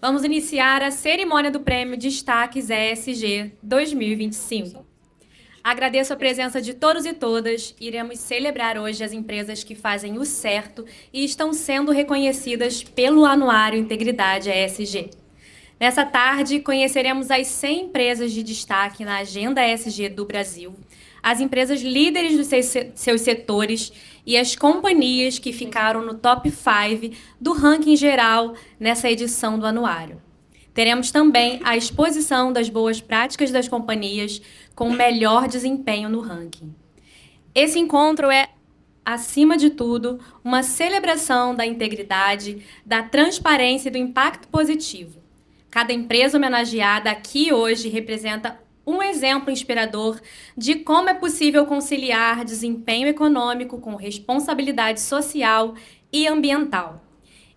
Vamos iniciar a cerimônia do Prêmio Destaques ESG 2025. Agradeço a presença de todos e todas. Iremos celebrar hoje as empresas que fazem o certo e estão sendo reconhecidas pelo Anuário Integridade ESG. Nessa tarde, conheceremos as 100 empresas de destaque na agenda ESG do Brasil, as empresas líderes dos seus setores e as companhias que ficaram no top 5 do ranking geral nessa edição do anuário. Teremos também a exposição das boas práticas das companhias com melhor desempenho no ranking. Esse encontro é, acima de tudo, uma celebração da integridade, da transparência e do impacto positivo. Cada empresa homenageada aqui hoje representa um exemplo inspirador de como é possível conciliar desempenho econômico com responsabilidade social e ambiental.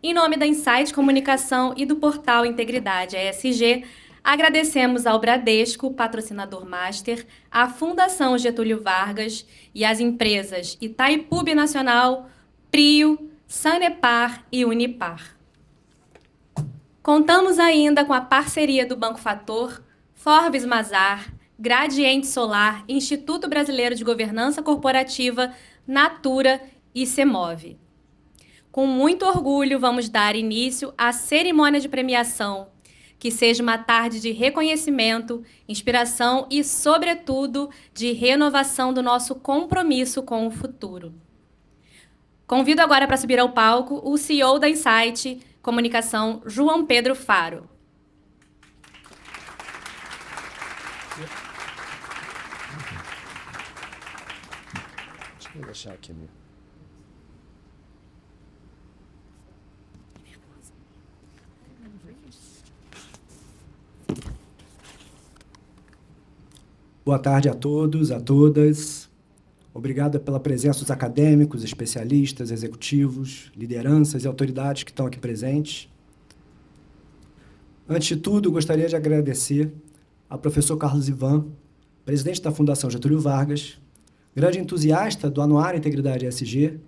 Em nome da Insight Comunicação e do portal Integridade ESG, agradecemos ao Bradesco, patrocinador master, à Fundação Getúlio Vargas e às empresas Itaipu Nacional, Prio, Sanepar e Unipar. Contamos ainda com a parceria do Banco Fator, Forbes Mazar, Gradiente Solar, Instituto Brasileiro de Governança Corporativa, Natura e Semove. Com muito orgulho, vamos dar início à cerimônia de premiação, que seja uma tarde de reconhecimento, inspiração e, sobretudo, de renovação do nosso compromisso com o futuro. Convido agora para subir ao palco o CEO da Insight Comunicação, João Pedro Faro. Deixa eu deixar aqui mesmo. Boa tarde a todos, a todas. Obrigado pela presença dos acadêmicos, especialistas, executivos, lideranças e autoridades que estão aqui presentes. Antes de tudo, gostaria de agradecer ao professor Carlos Ivan, presidente da Fundação Getúlio Vargas, grande entusiasta do Anuário Integridade ESG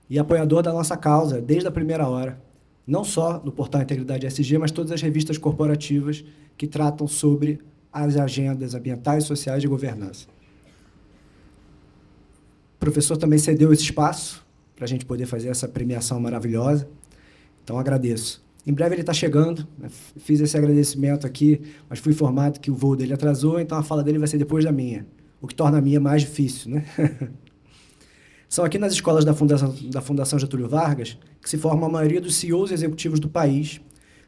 e apoiador da nossa causa desde a primeira hora, não só no portal Integridade ESG, mas todas as revistas corporativas que tratam sobre as agendas ambientais, sociais e de governança. O professor também cedeu esse espaço para a gente poder fazer essa premiação maravilhosa, então agradeço. Em breve ele está chegando, né? Fiz esse agradecimento aqui, mas fui informado que o voo dele atrasou, então a fala dele vai ser depois da minha, o que torna a minha mais difícil, né? São aqui nas escolas da Fundação Getúlio Vargas que se forma a maioria dos CEOs executivos do país,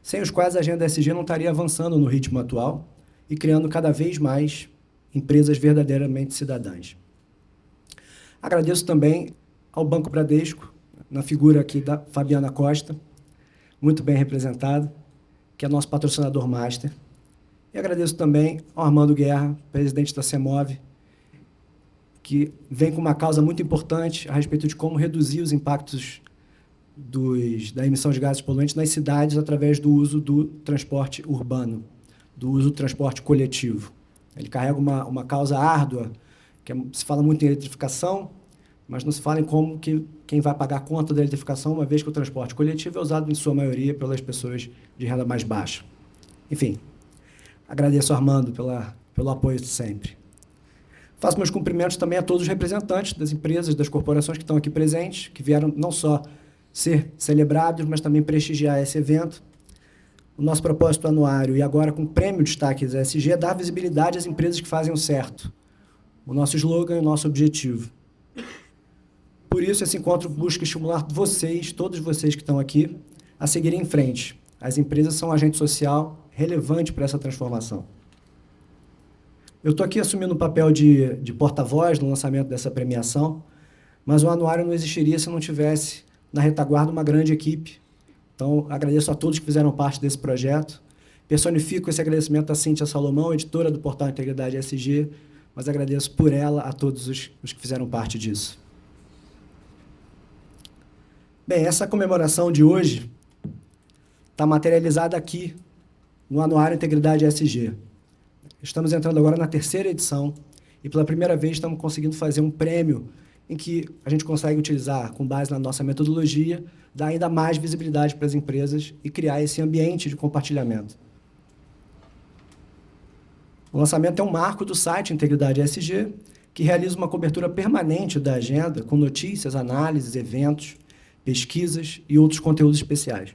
sem os quais a agenda ESG não estaria avançando no ritmo atual e criando cada vez mais empresas verdadeiramente cidadãs. Agradeço também ao Banco Bradesco, na figura aqui da Fabiana Costa, muito bem representado, que é nosso patrocinador master. E agradeço também ao Armando Guerra, presidente da Semove, que vem com uma causa muito importante a respeito de como reduzir os impactos da emissão de gases poluentes nas cidades através do uso do transporte urbano, do uso do transporte coletivo. Ele carrega uma causa árdua, se fala muito em eletrificação, mas não se fala em como quem vai pagar a conta da eletrificação, uma vez que o transporte coletivo é usado, em sua maioria, pelas pessoas de renda mais baixa. Enfim, agradeço ao Armando pelo apoio de sempre. Faço meus cumprimentos também a todos os representantes das empresas, das corporações que estão aqui presentes, que vieram não só ser celebrados, mas também prestigiar esse evento. O nosso propósito anuário, e agora com o Prêmio Destaques ESG, é dar visibilidade às empresas que fazem o certo. O nosso slogan e o nosso objetivo. Por isso, esse encontro busca estimular vocês, todos vocês que estão aqui, a seguirem em frente. As empresas são um agente social relevante para essa transformação. Eu estou aqui assumindo o papel de porta-voz no lançamento dessa premiação, mas o anuário não existiria se não tivesse na retaguarda uma grande equipe. Então, agradeço a todos que fizeram parte desse projeto. Personifico esse agradecimento à Cíntia Salomão, editora do portal Integridade ESG, mas agradeço por ela a todos os que fizeram parte disso. Bem, essa comemoração de hoje está materializada aqui, no Anuário Integridade ESG. Estamos entrando agora na 3ª edição e, pela primeira vez, estamos conseguindo fazer um prêmio em que a gente consegue utilizar, com base na nossa metodologia, dar ainda mais visibilidade para as empresas e criar esse ambiente de compartilhamento. O lançamento é um marco do site Integridade ESG, que realiza uma cobertura permanente da agenda, com notícias, análises, eventos, pesquisas e outros conteúdos especiais.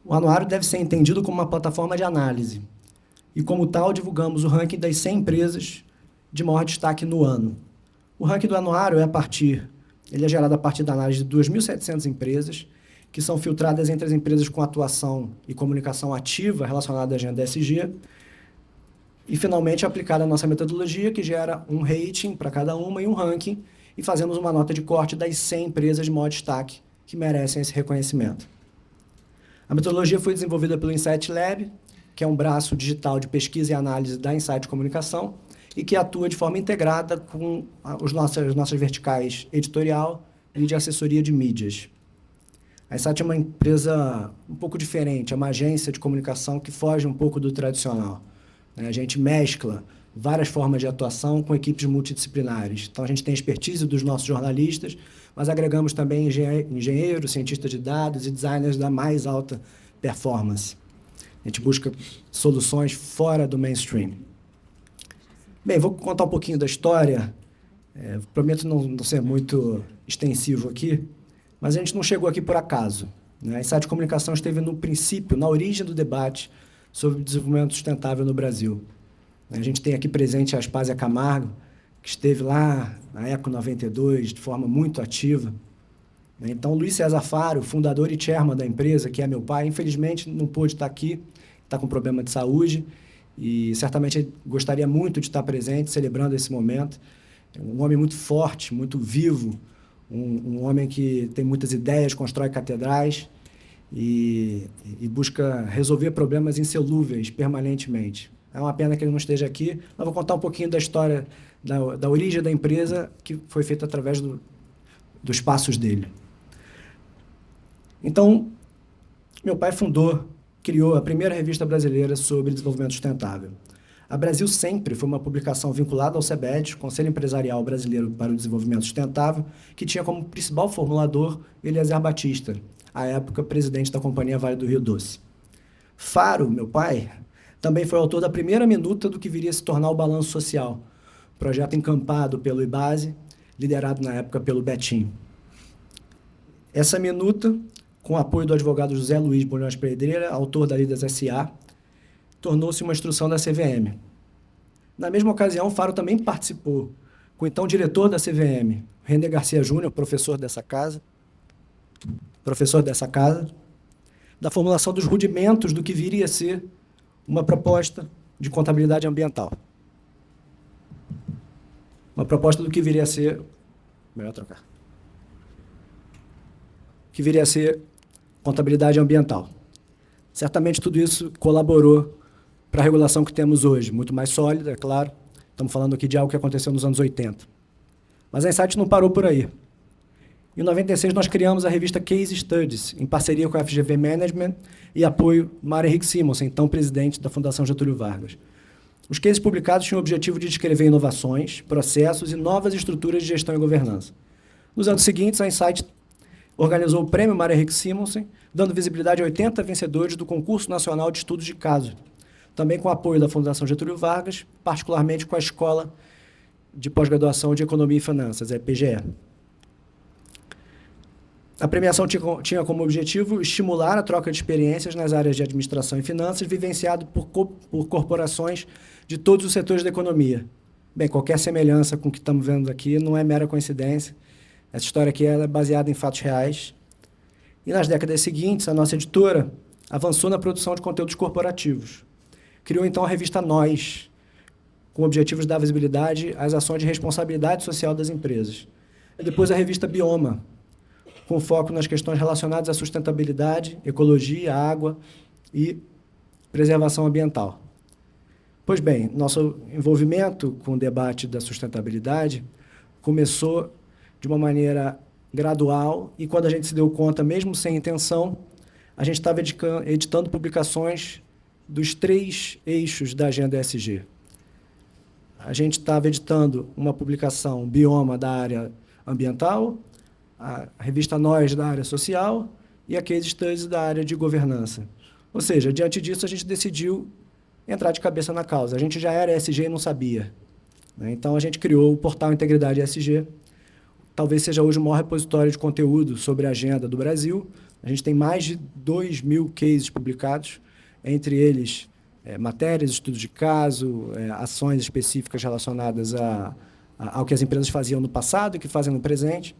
O anuário deve ser entendido como uma plataforma de análise, e como tal, divulgamos o ranking das 100 empresas de maior destaque no ano. O ranking do anuário ele é gerado a partir da análise de 2.700 empresas, que são filtradas entre as empresas com atuação e comunicação ativa relacionada à agenda ESG, e, finalmente, aplicada a nossa metodologia, que gera um rating para cada uma e um ranking, e fazemos uma nota de corte das 100 empresas de maior destaque que merecem esse reconhecimento. A metodologia foi desenvolvida pelo Insight Lab, que é um braço digital de pesquisa e análise da Insight Comunicação, e que atua de forma integrada com as nossas verticais editorial e de assessoria de mídias. A Insight é uma empresa um pouco diferente, é uma agência de comunicação que foge um pouco do tradicional. A gente mescla várias formas de atuação com equipes multidisciplinares. Então, a gente tem expertise dos nossos jornalistas, mas agregamos também engenheiros, cientistas de dados e designers da mais alta performance. A gente busca soluções fora do mainstream. Bem, vou contar um pouquinho da história. Prometo não ser muito extensivo aqui, mas a gente não chegou aqui por acaso. A Insight Comunicação esteve no princípio, na origem do debate sobre desenvolvimento sustentável no Brasil. A gente tem aqui presente a Aspásia Camargo, que esteve lá na Eco 92 de forma muito ativa. Então, Luiz César Faro, fundador e chairman da empresa, que é meu pai, infelizmente não pôde estar aqui, está com problema de saúde, e certamente gostaria muito de estar presente, celebrando esse momento. Um homem muito forte, muito vivo, um homem que tem muitas ideias, constrói catedrais, e busca resolver problemas insolúveis permanentemente. É uma pena que ele não esteja aqui, mas vou contar um pouquinho da história, da origem da empresa, que foi feita através dos passos dele. Então, meu pai criou a primeira revista brasileira sobre desenvolvimento sustentável. A Brasil Sempre foi uma publicação vinculada ao CEBED, Conselho Empresarial Brasileiro para o Desenvolvimento Sustentável, que tinha como principal formulador Eliezer Batista, à época presidente da Companhia Vale do Rio Doce. Faro, meu pai, também foi autor da primeira minuta do que viria a se tornar o Balanço Social, projeto encampado pelo IBASE, liderado na época pelo Betim. Essa minuta, com o apoio do advogado José Luiz Bulhões Pedreira, autor da Lidas S.A., tornou-se uma instrução da CVM. Na mesma ocasião, Faro também participou, com o então diretor da CVM, René Garcia Júnior, professor dessa casa, da formulação dos rudimentos do que viria a ser uma proposta de contabilidade ambiental. Uma proposta do que viria a ser... Melhor trocar. Que viria a ser contabilidade ambiental. Certamente tudo isso colaborou para a regulação que temos hoje, muito mais sólida, é claro. Estamos falando aqui de algo que aconteceu nos anos 80. Mas a Insight não parou por aí. Em 96, nós criamos a revista Case Studies, em parceria com a FGV Management e apoio Mário Henrique Simonsen, então presidente da Fundação Getúlio Vargas. Os cases publicados tinham o objetivo de descrever inovações, processos e novas estruturas de gestão e governança. Nos anos seguintes, a Insight organizou o Prêmio Mário Henrique Simonsen, dando visibilidade a 80 vencedores do Concurso Nacional de Estudos de Caso, também com o apoio da Fundação Getúlio Vargas, particularmente com a Escola de Pós-Graduação de Economia e Finanças, a EPGE. A premiação tinha como objetivo estimular a troca de experiências nas áreas de administração e finanças, vivenciado por corporações de todos os setores da economia. Bem, qualquer semelhança com o que estamos vendo aqui não é mera coincidência. Essa história aqui é baseada em fatos reais. E nas décadas seguintes, a nossa editora avançou na produção de conteúdos corporativos. Criou, então, a revista Nós, com o objetivo de dar visibilidade às ações de responsabilidade social das empresas. E depois a revista Bioma, com foco nas questões relacionadas à sustentabilidade, ecologia, água e preservação ambiental. Pois bem, nosso envolvimento com o debate da sustentabilidade começou de uma maneira gradual e, quando a gente se deu conta, mesmo sem intenção, a gente estava editando publicações dos 3 eixos da agenda ESG. a gente estava editando uma publicação Bioma da área ambiental, a revista Nós da área social e a Case Studies da área de governança. Ou seja, diante disso, a gente decidiu entrar de cabeça na causa. A gente já era ESG e não sabia, né? Então, a gente criou o portal Integridade ESG. Talvez seja hoje o maior repositório de conteúdo sobre a agenda do Brasil. A gente tem mais de 2.000 cases publicados, entre eles matérias, estudos de caso, ações específicas relacionadas ao que as empresas faziam no passado e que fazem no presente.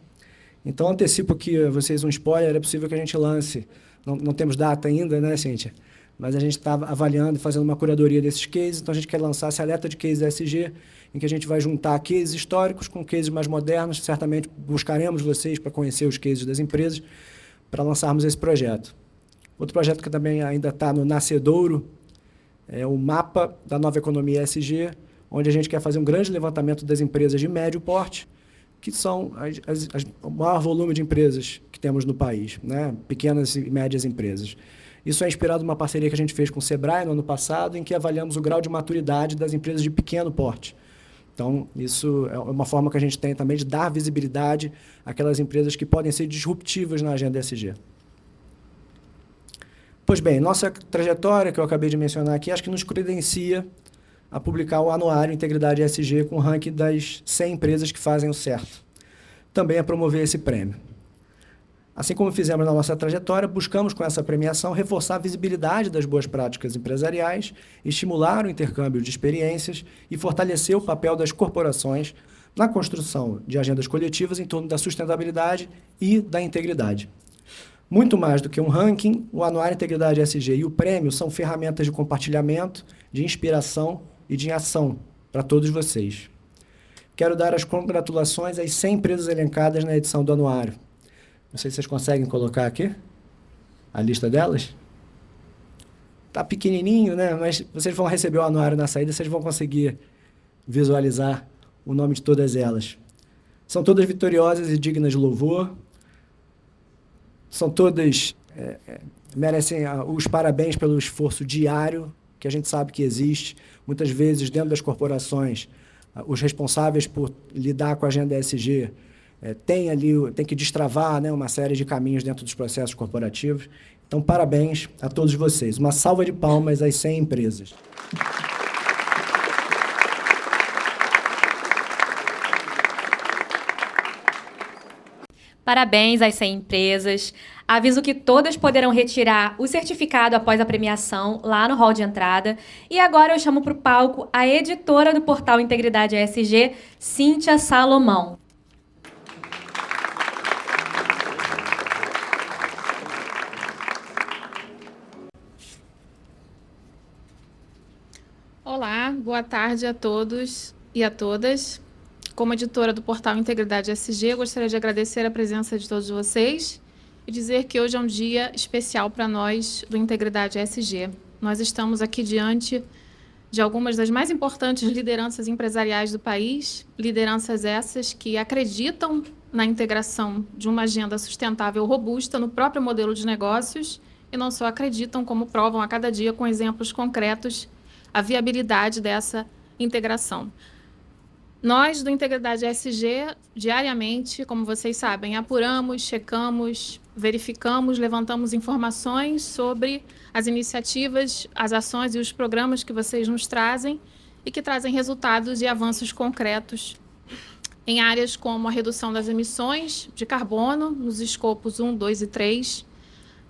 Então, antecipo aqui a vocês um spoiler, é possível que a gente lance, não temos data ainda, né, Cíntia? Mas a gente está avaliando e fazendo uma curadoria desses cases, então a gente quer lançar esse alerta de cases ESG, em que a gente vai juntar cases históricos com cases mais modernos. Certamente buscaremos vocês para conhecer os cases das empresas, para lançarmos esse projeto. Outro projeto que também ainda está no nascedouro é o mapa da nova economia ESG, onde a gente quer fazer um grande levantamento das empresas de médio porte, que são o maior volume de empresas que temos no país, né? Pequenas e médias empresas. Isso é inspirado numa parceria que a gente fez com o Sebrae no ano passado, em que avaliamos o grau de maturidade das empresas de pequeno porte. Então, isso é uma forma que a gente tem também de dar visibilidade àquelas empresas que podem ser disruptivas na agenda ESG. Pois bem, nossa trajetória, que eu acabei de mencionar aqui, acho que nos credencia a publicar o anuário Integridade ESG com o ranking das 100 empresas que fazem o certo. Também a promover esse prêmio. Assim como fizemos na nossa trajetória, buscamos com essa premiação reforçar a visibilidade das boas práticas empresariais, estimular o intercâmbio de experiências e fortalecer o papel das corporações na construção de agendas coletivas em torno da sustentabilidade e da integridade. Muito mais do que um ranking, o Anuário Integridade ESG e o prêmio são ferramentas de compartilhamento, de inspiração e de ação para todos vocês. Quero dar as congratulações às 100 empresas elencadas na edição do anuário. Não sei se vocês conseguem colocar aqui a lista delas. Está pequenininho, né? Mas vocês vão receber o anuário na saída, vocês vão conseguir visualizar o nome de todas elas. São todas vitoriosas e dignas de louvor. São todas, merecem os parabéns pelo esforço diário que a gente sabe que existe. Muitas vezes, dentro das corporações, os responsáveis por lidar com a agenda ESG tem que destravar, né, uma série de caminhos dentro dos processos corporativos. Então, parabéns a todos vocês. Uma salva de palmas às 100 empresas. Parabéns às 100 empresas. Aviso que todas poderão retirar o certificado após a premiação lá no hall de entrada. E agora eu chamo para o palco a editora do portal Integridade ESG, Cíntia Salomão. Olá, boa tarde a todos e a todas. Como editora do portal Integridade ESG, eu gostaria de agradecer a presença de todos vocês e dizer que hoje é um dia especial para nós do Integridade ESG. Nós estamos aqui diante de algumas das mais importantes lideranças empresariais do país, lideranças essas que acreditam na integração de uma agenda sustentável robusta no próprio modelo de negócios e não só acreditam, como provam a cada dia com exemplos concretos a viabilidade dessa integração. Nós, do Integridade ESG, diariamente, como vocês sabem, apuramos, checamos, verificamos, levantamos informações sobre as iniciativas, as ações e os programas que vocês nos trazem e que trazem resultados e avanços concretos em áreas como a redução das emissões de carbono, nos escopos 1, 2 e 3,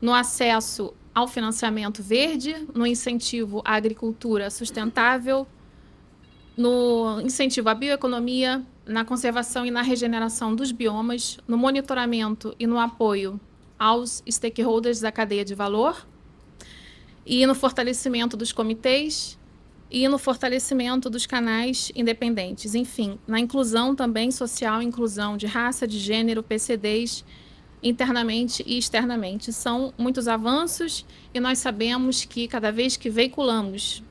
no acesso ao financiamento verde, no incentivo à agricultura sustentável, no incentivo à bioeconomia, na conservação e na regeneração dos biomas, no monitoramento e no apoio aos stakeholders da cadeia de valor, e no fortalecimento dos comitês e no fortalecimento dos canais independentes. Enfim, na inclusão também social, inclusão de raça, de gênero, PCDs, internamente e externamente. São muitos avanços e nós sabemos que cada vez que veiculamos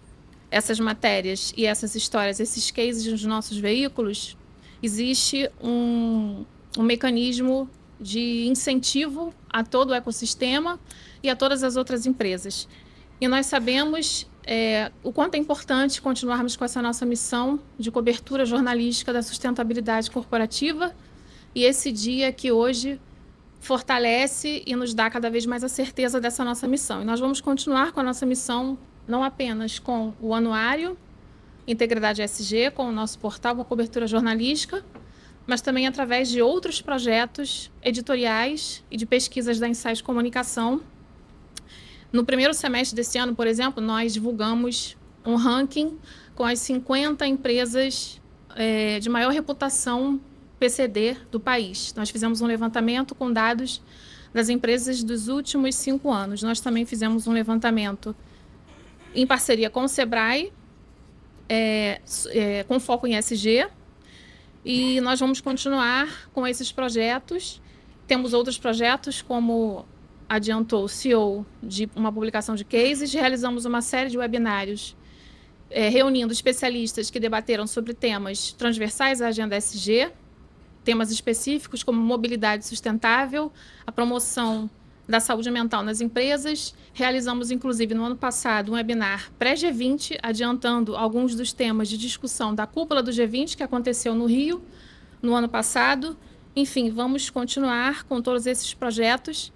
essas matérias e essas histórias, esses cases nos nossos veículos, existe um mecanismo de incentivo a todo o ecossistema e a todas as outras empresas. E nós sabemos o quanto é importante continuarmos com essa nossa missão de cobertura jornalística da sustentabilidade corporativa, e esse dia que hoje fortalece e nos dá cada vez mais a certeza dessa nossa missão. E nós vamos continuar com a nossa missão não apenas com o anuário Integridade ESG, com o nosso portal, com a cobertura jornalística, mas também através de outros projetos editoriais e de pesquisas da Insight Comunicação. No primeiro semestre desse ano, por exemplo, nós divulgamos um ranking com as 50 empresas de maior reputação PCD do país. Nós fizemos um levantamento com dados das empresas dos últimos 5 anos. Nós também fizemos um levantamento em parceria com o Sebrae, com foco em ESG, e nós vamos continuar com esses projetos. Temos outros projetos, como adiantou o CEO, de uma publicação de cases. Realizamos uma série de webinários reunindo especialistas que debateram sobre temas transversais à agenda ESG, temas específicos como mobilidade sustentável, a promoção da saúde mental nas empresas. Realizamos, inclusive, no ano passado, um webinar pré-G20, adiantando alguns dos temas de discussão da cúpula do G20, que aconteceu no Rio, no ano passado. Enfim, vamos continuar com todos esses projetos,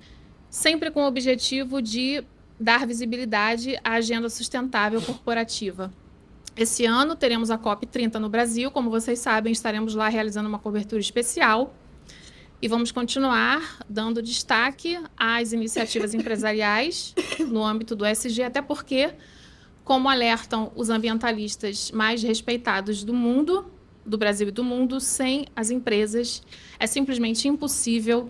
sempre com o objetivo de dar visibilidade à agenda sustentável corporativa. Esse ano teremos a COP30 no Brasil. Como vocês sabem, estaremos lá realizando uma cobertura especial e vamos continuar dando destaque às iniciativas empresariais no âmbito do ESG, até porque, como alertam os ambientalistas mais respeitados do mundo, do Brasil e do mundo, sem as empresas é simplesmente impossível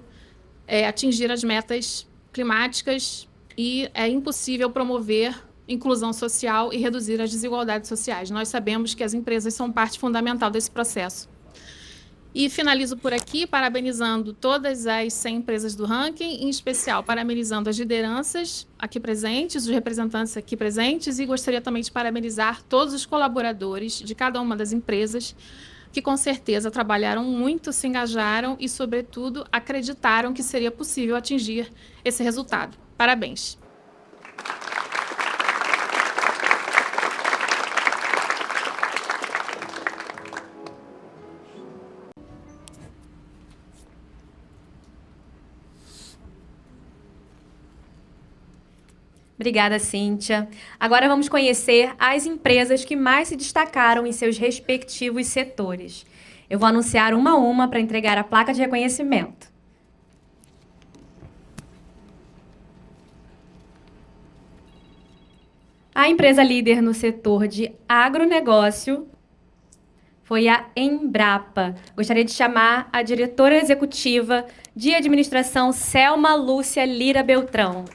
atingir as metas climáticas e é impossível promover inclusão social e reduzir as desigualdades sociais. Nós sabemos que as empresas são parte fundamental desse processo. E finalizo por aqui, parabenizando todas as 100 empresas do ranking, em especial parabenizando as lideranças aqui presentes, os representantes aqui presentes, e gostaria também de parabenizar todos os colaboradores de cada uma das empresas, que com certeza trabalharam muito, se engajaram e, sobretudo, acreditaram que seria possível atingir esse resultado. Parabéns! Obrigada, Cíntia. Agora vamos conhecer as empresas que mais se destacaram em seus respectivos setores. Eu vou anunciar uma a uma para entregar a placa de reconhecimento. A empresa líder no setor de agronegócio foi a Embrapa. Gostaria de chamar a diretora executiva de administração, Selma Lúcia Lira Beltrão.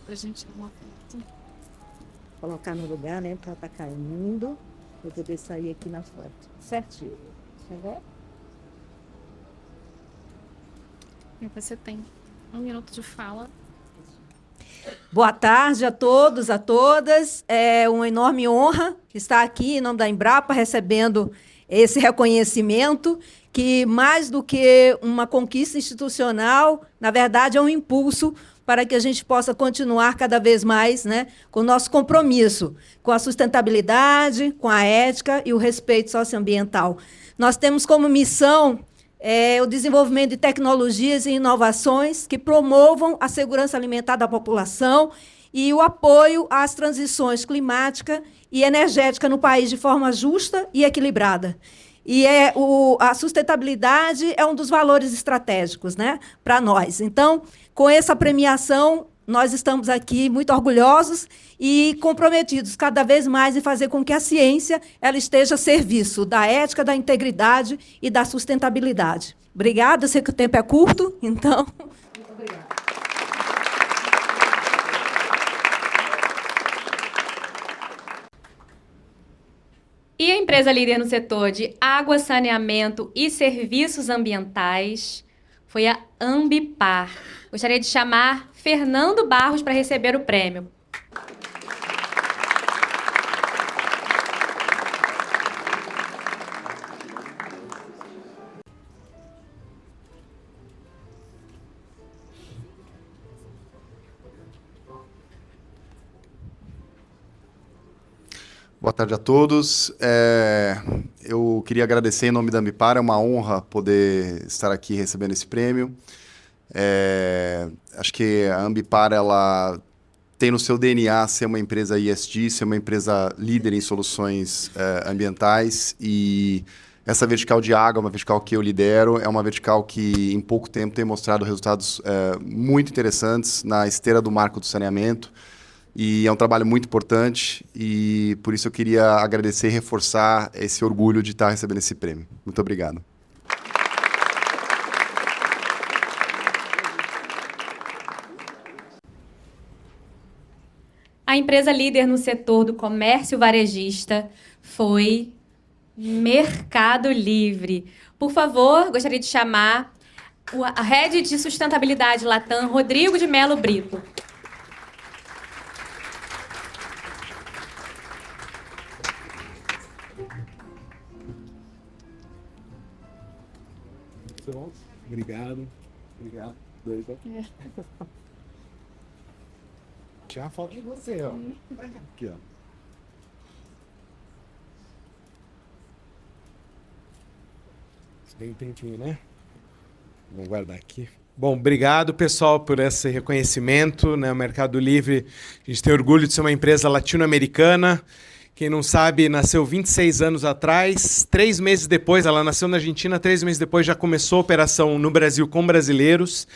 Pra gente uma foto. Colocar no lugar, né? Pra tá caindo. Pra poder sair aqui na foto. Certinho. Tá vendo? Você tem 1 minuto de fala. Boa tarde a todos, a todas. É uma enorme honra estar aqui em nome da Embrapa recebendo esse reconhecimento que, mais do que uma conquista institucional, na verdade, é um impulso para que a gente possa continuar cada vez mais, né, com o nosso compromisso com a sustentabilidade, com a ética e o respeito socioambiental. Nós temos como missão o desenvolvimento de tecnologias e inovações que promovam a segurança alimentar da população e o apoio às transições climática e energética no país de forma justa e equilibrada. E a sustentabilidade é um dos valores estratégicos, né, para nós. Então, com essa premiação, nós estamos aqui muito orgulhosos e comprometidos cada vez mais em fazer com que a ciência ela esteja a serviço da ética, da integridade e da sustentabilidade. Obrigada, eu sei que o tempo é curto, então... Muito obrigada. E a empresa líder no setor de água, saneamento e serviços ambientais foi a Ambipar. Gostaria de chamar Fernando Barros para receber o prêmio. Boa tarde a todos. Eu queria agradecer em nome da Ambipar, é uma honra poder estar aqui recebendo esse prêmio. Acho que a Ambipar, ela tem no seu DNA ser uma empresa ESG, ser uma empresa líder em soluções ambientais, e essa vertical de água é uma vertical que eu lidero, é uma vertical que em pouco tempo tem mostrado resultados muito interessantes na esteira do marco do saneamento, e é um trabalho muito importante, e por isso eu queria agradecer e reforçar esse orgulho de estar recebendo esse prêmio. Muito obrigado. A empresa líder no setor do comércio varejista foi Mercado Livre. Por favor, gostaria de chamar a Head de Sustentabilidade Latam, Rodrigo de Melo Brito. Obrigado. Obrigado. Tirar a foto de você, ó. Aqui, ó. Você tem um tempinho, né? Vamos guardar aqui. Bom, obrigado, pessoal, por esse reconhecimento, né? O Mercado Livre, a gente tem orgulho de ser uma empresa latino-americana. Quem não sabe, nasceu 26 anos atrás. 3 meses depois, ela nasceu na Argentina, 3 meses depois já começou a operação no Brasil com brasileiros.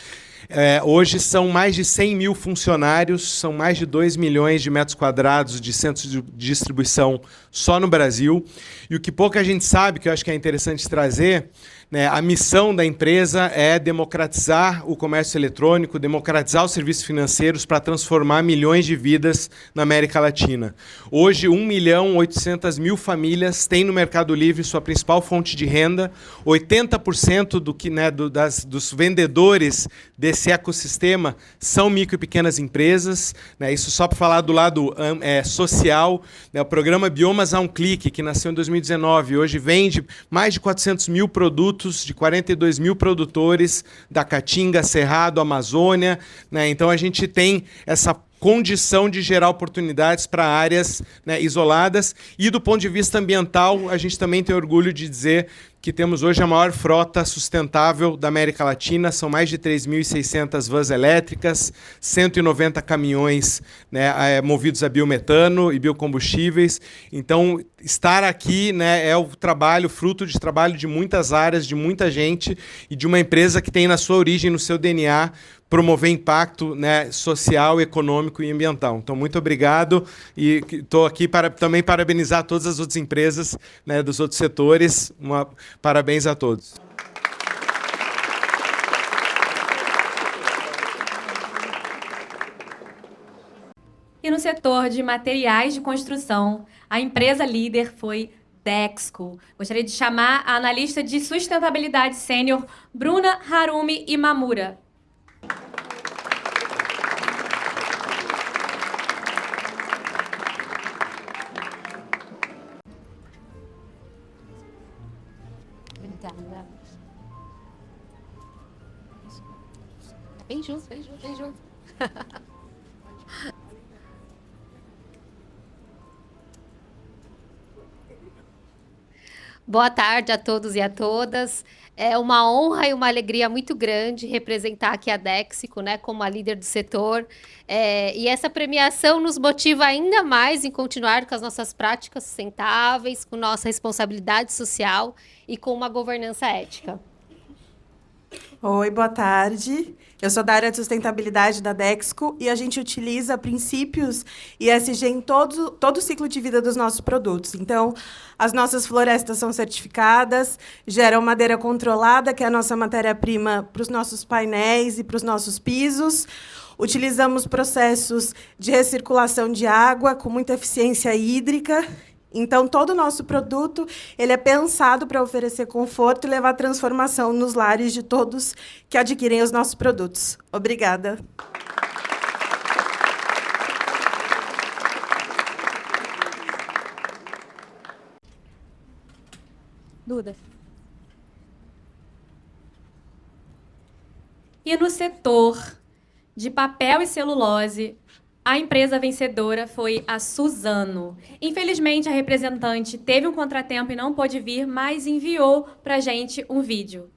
Hoje são mais de 100 mil funcionários, são mais de 2 milhões de metros quadrados de centros de distribuição só no Brasil. E o que pouca gente sabe, que eu acho que é interessante trazer, né, a missão da empresa é democratizar o comércio eletrônico, democratizar os serviços financeiros para transformar milhões de vidas na América Latina. Hoje, 1.800.000 famílias têm no Mercado Livre sua principal fonte de renda. 80% dos vendedores desse ecossistema são micro e pequenas empresas, né? Isso só para falar do lado social, né? O programa Biomas a um Clique, que nasceu em 2019, hoje vende mais de 400 mil produtos de 42 mil produtores da Caatinga, Cerrado, Amazônia, né? Então a gente tem essa condição de gerar oportunidades para áreas, né, isoladas. E do ponto de vista ambiental, a gente também tem orgulho de dizer que temos hoje a maior frota sustentável da América Latina. São mais de 3.600 vans elétricas, 190 caminhões, né, movidos a biometano e biocombustíveis. Então, estar aqui, né, é o trabalho, fruto de trabalho de muitas áreas, de muita gente e de uma empresa que tem na sua origem, no seu DNA, promover impacto, né, social, econômico e ambiental. Então, muito obrigado, e estou aqui para também parabenizar todas as outras empresas, né, dos outros setores. Parabéns a todos. E no setor de materiais de construção, a empresa líder foi Dexco. Gostaria de chamar a analista de sustentabilidade sênior, Bruna Harumi Imamura. Obrigada. Vem junto, vem junto, vem junto. Boa tarde a todos e a todas. É uma honra e uma alegria muito grande representar aqui a Dexco, né, como a líder do setor. E essa premiação nos motiva ainda mais em continuar com as nossas práticas sustentáveis, com nossa responsabilidade social e com uma governança ética. Oi, boa tarde. Eu sou da área de sustentabilidade da Dexco e a gente utiliza princípios ESG em todo o ciclo de vida dos nossos produtos. Então, as nossas florestas são certificadas, geram madeira controlada, que é a nossa matéria-prima para os nossos painéis e para os nossos pisos. Utilizamos processos de recirculação de água com muita eficiência hídrica. Então, todo o nosso produto ele é pensado para oferecer conforto e levar transformação nos lares de todos que adquirem os nossos produtos. Obrigada. Duda. E no setor de papel e celulose, A empresa vencedora foi a Suzano. Infelizmente, a representante teve um contratempo e não pôde vir, mas enviou para a gente um vídeo.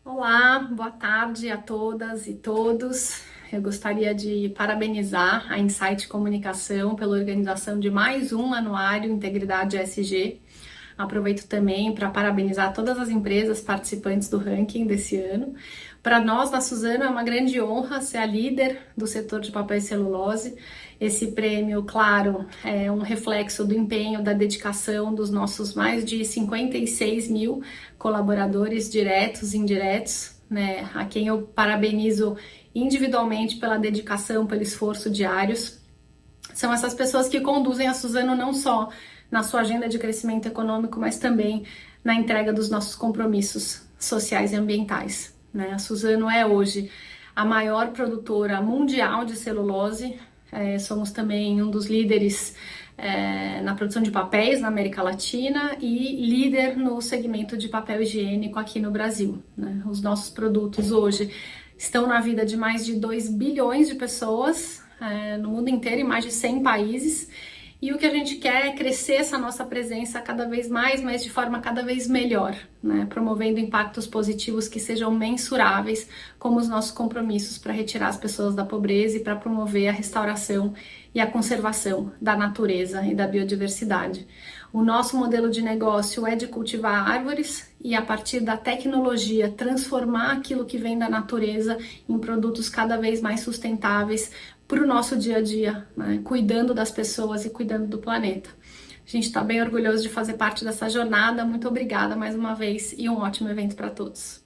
Olá, boa tarde a todas e todos. Eu gostaria de parabenizar a Insight Comunicação pela organização de mais um anuário Integridade ESG. Aproveito também para parabenizar todas as empresas participantes do ranking desse ano. Para nós, na Suzano, é uma grande honra ser a líder do setor de papel e celulose. Esse prêmio, claro, é um reflexo do empenho, da dedicação dos nossos mais de 56 mil colaboradores diretos e indiretos, né, a quem eu parabenizo individualmente pela dedicação, pelo esforço diários. São essas pessoas que conduzem a Suzano não só na sua agenda de crescimento econômico, mas também na entrega dos nossos compromissos sociais e ambientais, né? A Suzano é hoje a maior produtora mundial de celulose, somos também um dos líderes na produção de papéis na América Latina e líder no segmento de papel higiênico aqui no Brasil, né? Os nossos produtos hoje estão na vida de mais de 2 bilhões de pessoas no mundo inteiro, em mais de 100 países. E o que a gente quer é crescer essa nossa presença cada vez mais, mas de forma cada vez melhor, né? Promovendo impactos positivos que sejam mensuráveis, como os nossos compromissos para retirar as pessoas da pobreza e para promover a restauração e a conservação da natureza e da biodiversidade. O nosso modelo de negócio é de cultivar árvores e, a partir da tecnologia, transformar aquilo que vem da natureza em produtos cada vez mais sustentáveis para o nosso dia a dia, né? Cuidando das pessoas e cuidando do planeta. A gente está bem orgulhoso de fazer parte dessa jornada. Muito obrigada mais uma vez e um ótimo evento para todos.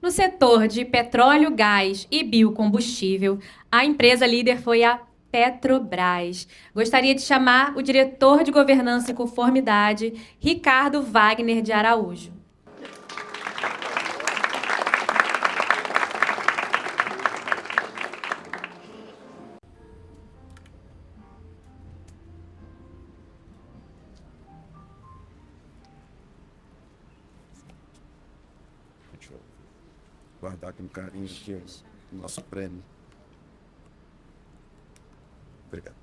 No setor de petróleo, gás e biocombustível, a empresa líder foi a Petrobras. Gostaria de chamar o diretor de Governança e Conformidade, Ricardo Wagner de Araújo. Guardar com carinho aqui o nosso prêmio. Obrigado.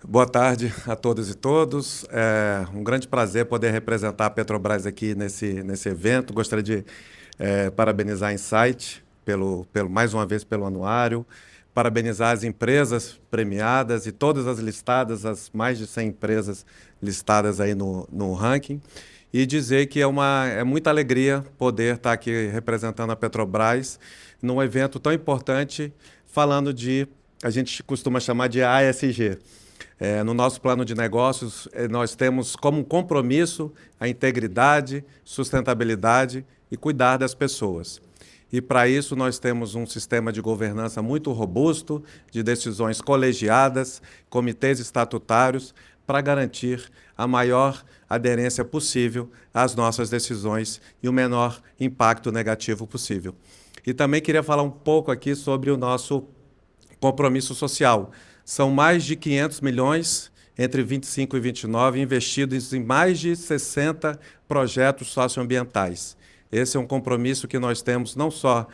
Boa tarde a todas e todos. É um grande prazer poder representar a Petrobras aqui nesse evento. Gostaria de parabenizar a Insight mais uma vez pelo anuário, parabenizar as empresas premiadas e todas as listadas, as mais de 100 empresas listadas aí no ranking. E dizer que é muita alegria poder estar aqui representando a Petrobras num evento tão importante, falando a gente costuma chamar de ASG. No nosso plano de negócios, nós temos como compromisso a integridade, sustentabilidade e cuidar das pessoas. E, para isso, nós temos um sistema de governança muito robusto, de decisões colegiadas, comitês estatutários, para garantir a maior aderência possível às nossas decisões e o menor impacto negativo possível. E também queria falar um pouco aqui sobre o nosso compromisso social. São mais de 500 milhões, entre 25 e 29, investidos em mais de 60 projetos socioambientais. Esse é um compromisso que nós temos não só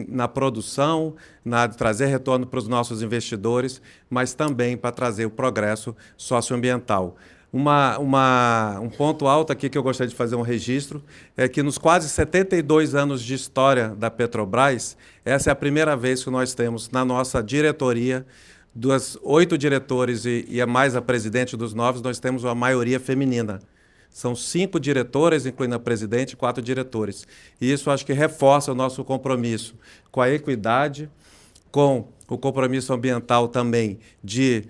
na produção, na trazer retorno para os nossos investidores, mas também para trazer o progresso socioambiental. Um ponto alto aqui que eu gostaria de fazer um registro é que nos quase 72 anos de história da Petrobras, essa é a primeira vez que nós temos na nossa diretoria, dos 8 diretores e mais a presidente dos 9, nós temos uma maioria feminina. São 5 diretoras, incluindo a presidente, e 4 diretores. E isso acho que reforça o nosso compromisso com a equidade, com o compromisso ambiental também de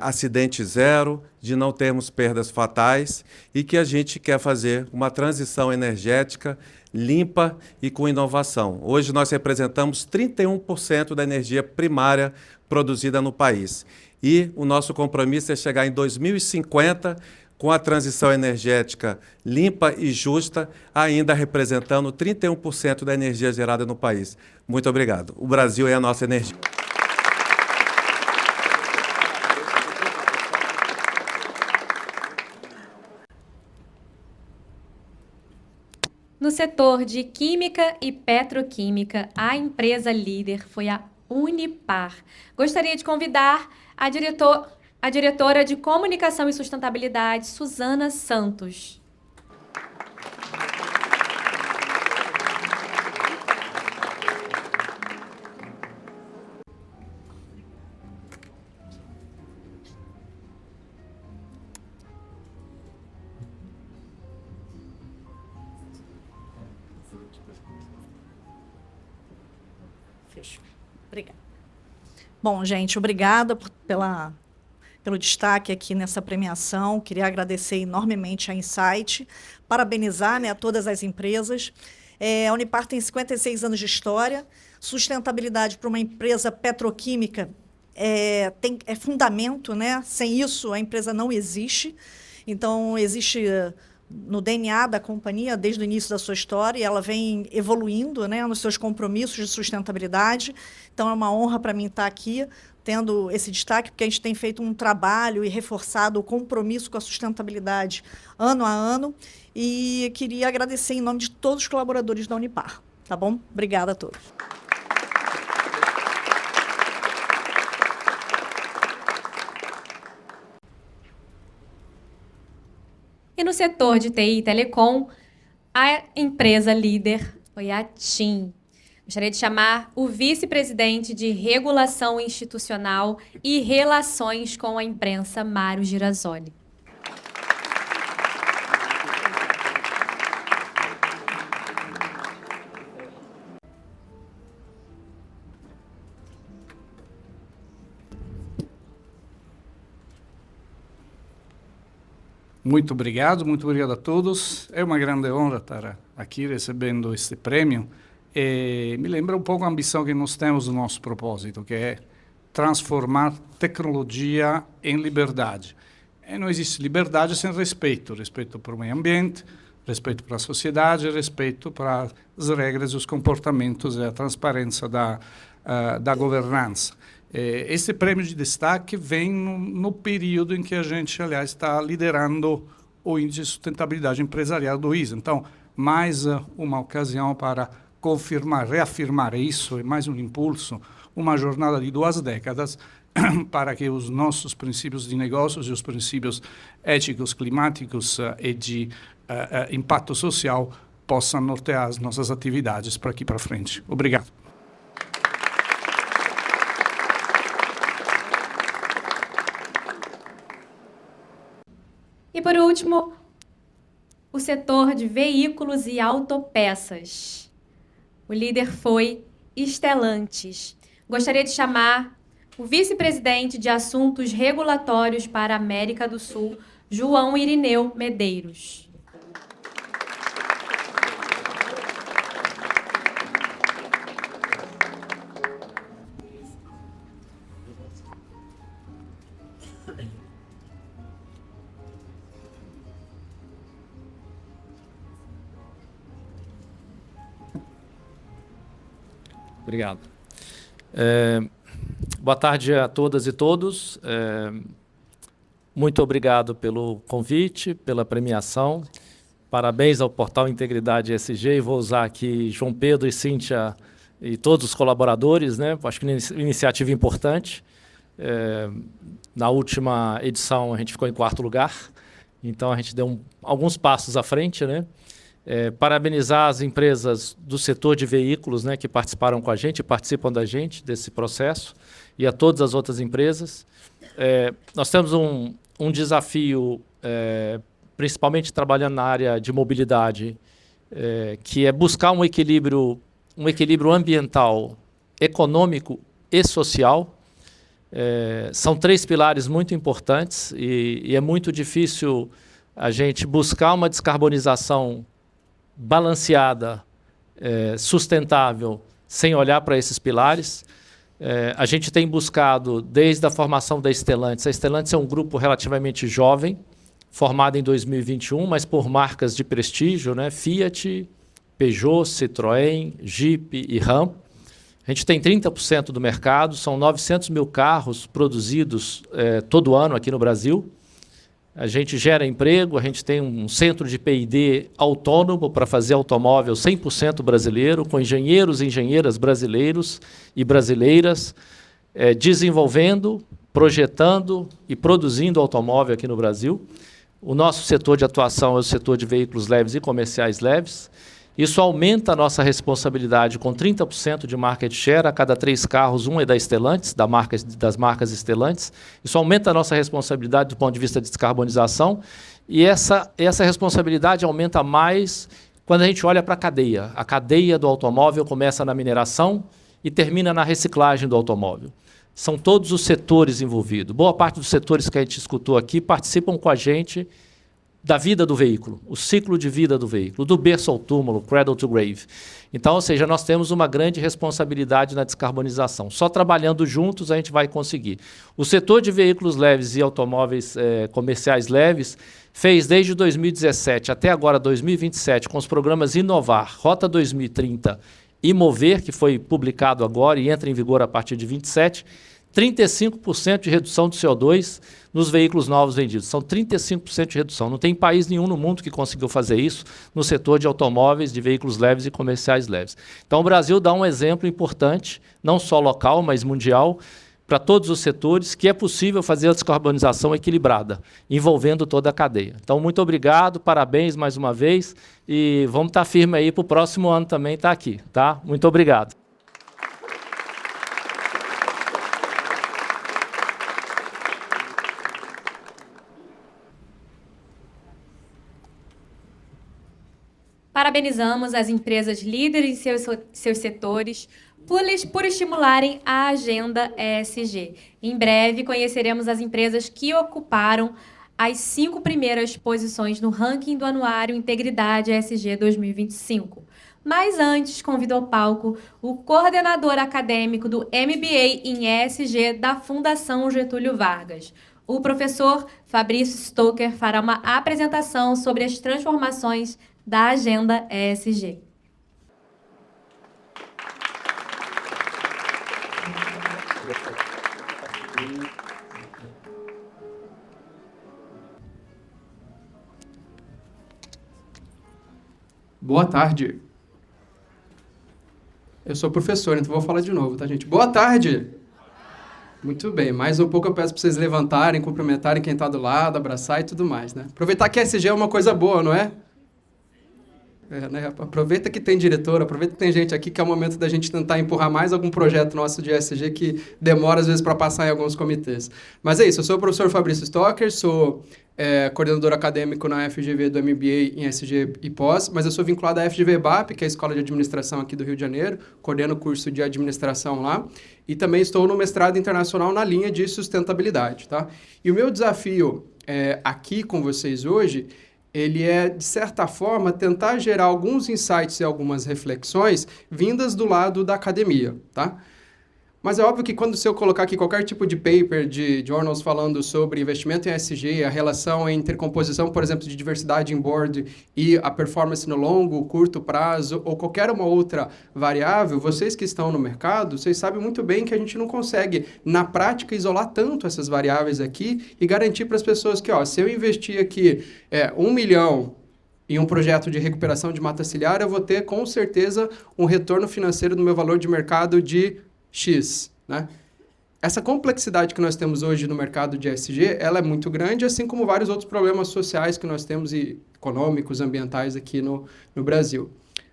acidente zero, de não termos perdas fatais e que a gente quer fazer uma transição energética limpa e com inovação. Hoje nós representamos 31% da energia primária produzida no país. E o nosso compromisso é chegar em 2050 com a transição energética limpa e justa, ainda representando 31% da energia gerada no país. Muito obrigado. O Brasil é a nossa energia. No setor de Química e Petroquímica, a empresa líder foi a Unipar. Gostaria de convidar a diretora de Comunicação e Sustentabilidade, Suzana Santos. Fechou. Obrigada. Bom, gente, obrigada pelo destaque aqui nessa premiação. Queria agradecer enormemente a Insight, parabenizar, né, a todas as empresas. A Unipar tem 56 anos de história. Sustentabilidade para uma empresa petroquímica é fundamento, né? Sem isso, a empresa não existe. Então, existe no DNA da companhia desde o início da sua história, e ela vem evoluindo, né, nos seus compromissos de sustentabilidade. Então, é uma honra para mim estar aqui, tendo esse destaque, porque a gente tem feito um trabalho e reforçado o compromisso com a sustentabilidade ano a ano, e queria agradecer em nome de todos os colaboradores da Unipar. Tá bom? Obrigada a todos. E no setor de TI e Telecom, a empresa líder foi a TIM. Gostaria de chamar o vice-presidente de Regulação Institucional e Relações com a Imprensa, Mário Girasoli. Muito obrigado a todos. É uma grande honra estar aqui recebendo este prêmio. E me lembra um pouco a ambição que nós temos no nosso propósito, que é transformar tecnologia em liberdade. E não existe liberdade sem respeito. Respeito para o meio ambiente, respeito para a sociedade, respeito para as regras, os comportamentos e a transparência da governança. Esse prêmio de destaque vem no período em que a gente, aliás, está liderando o Índice de Sustentabilidade Empresarial do ISA. Então, mais uma ocasião para confirmar, reafirmar isso, e mais um impulso, uma jornada de 2 décadas para que os nossos princípios de negócios e os princípios éticos, climáticos e de impacto social possam nortear as nossas atividades para aqui para frente. Obrigado. E, por último, o setor de veículos e autopeças. O líder foi Stellantis. Gostaria de chamar o vice-presidente de Assuntos Regulatórios para a América do Sul, João Irineu Medeiros. Obrigado. Boa tarde a todas e todos. Muito obrigado pelo convite, pela premiação. Parabéns ao Portal Integridade ESG. E vou usar aqui João Pedro e Cíntia e todos os colaboradores, né? Acho que é uma iniciativa importante. Na última edição, a gente ficou em 4º lugar. Então, a gente deu alguns passos à frente, né? Parabenizar as empresas do setor de veículos, né, que participaram com a gente, participam da gente desse processo, e a todas as outras empresas. Nós temos um desafio, principalmente trabalhando na área de mobilidade, que é buscar um equilíbrio ambiental, econômico e social. São 3 pilares muito importantes e é muito difícil a gente buscar uma descarbonização balanceada, sustentável, sem olhar para esses pilares. A gente tem buscado, desde a formação da Stellantis, a Stellantis é um grupo relativamente jovem, formado em 2021, mas por marcas de prestígio, né? Fiat, Peugeot, Citroën, Jeep e Ram. A gente tem 30% do mercado, são 900 mil carros produzidos todo ano aqui no Brasil. A gente gera emprego, a gente tem um centro de P&D autônomo para fazer automóvel 100% brasileiro, com engenheiros e engenheiras brasileiros e brasileiras, desenvolvendo, projetando e produzindo automóvel aqui no Brasil. O nosso setor de atuação é o setor de veículos leves e comerciais leves. Isso aumenta a nossa responsabilidade com 30% de market share. A cada 3 carros, um é da Stellantis, das marcas Stellantis. Isso aumenta a nossa responsabilidade do ponto de vista de descarbonização. E essa responsabilidade aumenta mais quando a gente olha para a cadeia. A cadeia do automóvel começa na mineração e termina na reciclagem do automóvel. São todos os setores envolvidos. Boa parte dos setores que a gente escutou aqui participam com a gente da vida do veículo, o ciclo de vida do veículo, do berço ao túmulo, cradle to grave. Então, ou seja, nós temos uma grande responsabilidade na descarbonização. Só trabalhando juntos a gente vai conseguir. O setor de veículos leves e automóveis comerciais leves fez desde 2017 até agora 2027, com os programas Inovar, Rota 2030 e Mover, que foi publicado agora e entra em vigor a partir de 27, 35% de redução de CO2 nos veículos novos vendidos. São 35% de redução. Não tem país nenhum no mundo que conseguiu fazer isso no setor de automóveis, de veículos leves e comerciais leves. Então, o Brasil dá um exemplo importante, não só local, mas mundial, para todos os setores, que é possível fazer a descarbonização equilibrada, envolvendo toda a cadeia. Então, muito obrigado, parabéns mais uma vez, e vamos estar firme aí para o próximo ano também estar aqui, tá? Muito obrigado. Parabenizamos as empresas líderes em seus setores por estimularem a agenda ESG. Em breve, conheceremos as empresas que ocuparam as 5 primeiras posições no ranking do Anuário Integridade ESG 2025. Mas antes, convido ao palco o coordenador acadêmico do MBA em ESG da Fundação Getúlio Vargas. O professor Fabrício Stoker fará uma apresentação sobre as transformações da agenda ESG. Boa tarde. Eu sou professor, então vou falar de novo, tá, gente? Boa tarde. Muito bem, mais um pouco eu peço para vocês levantarem, cumprimentarem quem está do lado, abraçar e tudo mais, né? Aproveitar que a ESG é uma coisa boa, não é? Né? Aproveita que tem diretor, aproveita que tem gente aqui, que é o momento da gente tentar empurrar mais algum projeto nosso de ESG que demora às vezes para passar em alguns comitês. Mas é isso, eu sou o professor Fabrício Stoker, sou coordenador acadêmico na FGV do MBA em ESG e pós, mas eu sou vinculado à FGV-EBAP, que é a Escola de Administração aqui do Rio de Janeiro, coordeno o curso de administração lá, e também estou no mestrado internacional na linha de sustentabilidade, tá? E o meu desafio aqui com vocês hoje, ele é, de certa forma, tentar gerar alguns insights e algumas reflexões vindas do lado da academia, tá? Mas é óbvio que se eu colocar aqui qualquer tipo de paper, de journals falando sobre investimento em ESG, a relação entre composição, por exemplo, de diversidade em board e a performance no longo, curto prazo, ou qualquer uma outra variável, vocês que estão no mercado, vocês sabem muito bem que a gente não consegue, na prática, isolar tanto essas variáveis aqui e garantir para as pessoas que, se eu investir aqui 1 milhão em um projeto de recuperação de mata ciliar, eu vou ter, com certeza, um retorno financeiro do meu valor de mercado de X, né? Essa complexidade que nós temos hoje no mercado de ESG, ela é muito grande, assim como vários outros problemas sociais que nós temos e econômicos, ambientais aqui no Brasil.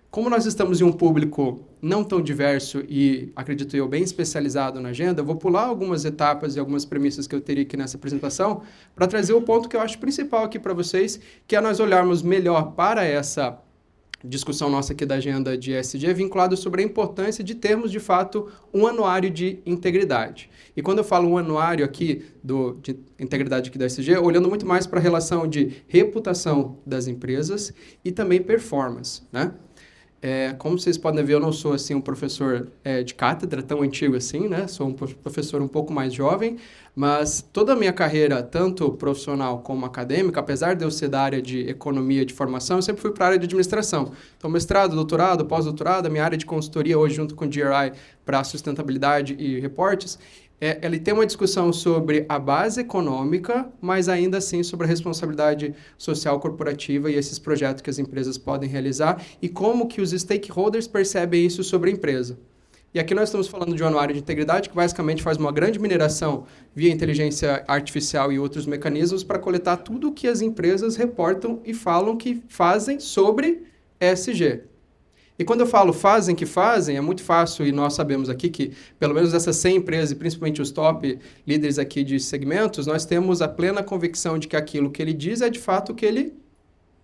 Como nós estamos em um público não tão diverso e, acredito eu, bem especializado na agenda, eu vou pular algumas etapas e algumas premissas que eu teria aqui nessa apresentação para trazer o ponto que eu acho principal aqui para vocês, que é nós olharmos melhor para essa discussão nossa aqui da agenda de ESG, vinculado sobre a importância de termos, de fato, um anuário de integridade. E quando eu falo um anuário aqui de integridade aqui da ESG, olhando muito mais para a relação de reputação das empresas e também performance, né? Como vocês podem ver, eu não sou assim um professor de cátedra tão antigo assim, né? Sou um professor um pouco mais jovem, mas toda a minha carreira, tanto profissional como acadêmica, apesar de eu ser da área de economia de formação, eu sempre fui para a área de administração. Então, mestrado, doutorado, pós-doutorado, a minha área de consultoria hoje junto com o GRI para sustentabilidade e reportes, ele tem uma discussão sobre a base econômica, mas ainda assim sobre a responsabilidade social corporativa e esses projetos que as empresas podem realizar e como que os stakeholders percebem isso sobre a empresa. E aqui nós estamos falando de um anuário de integridade que basicamente faz uma grande mineração via inteligência artificial e outros mecanismos para coletar tudo o que as empresas reportam e falam que fazem sobre ESG. E quando eu falo fazem que fazem, é muito fácil, e nós sabemos aqui que, pelo menos essas 100 empresas, e principalmente os top líderes aqui de segmentos, nós temos a plena convicção de que aquilo que ele diz é de fato o que ele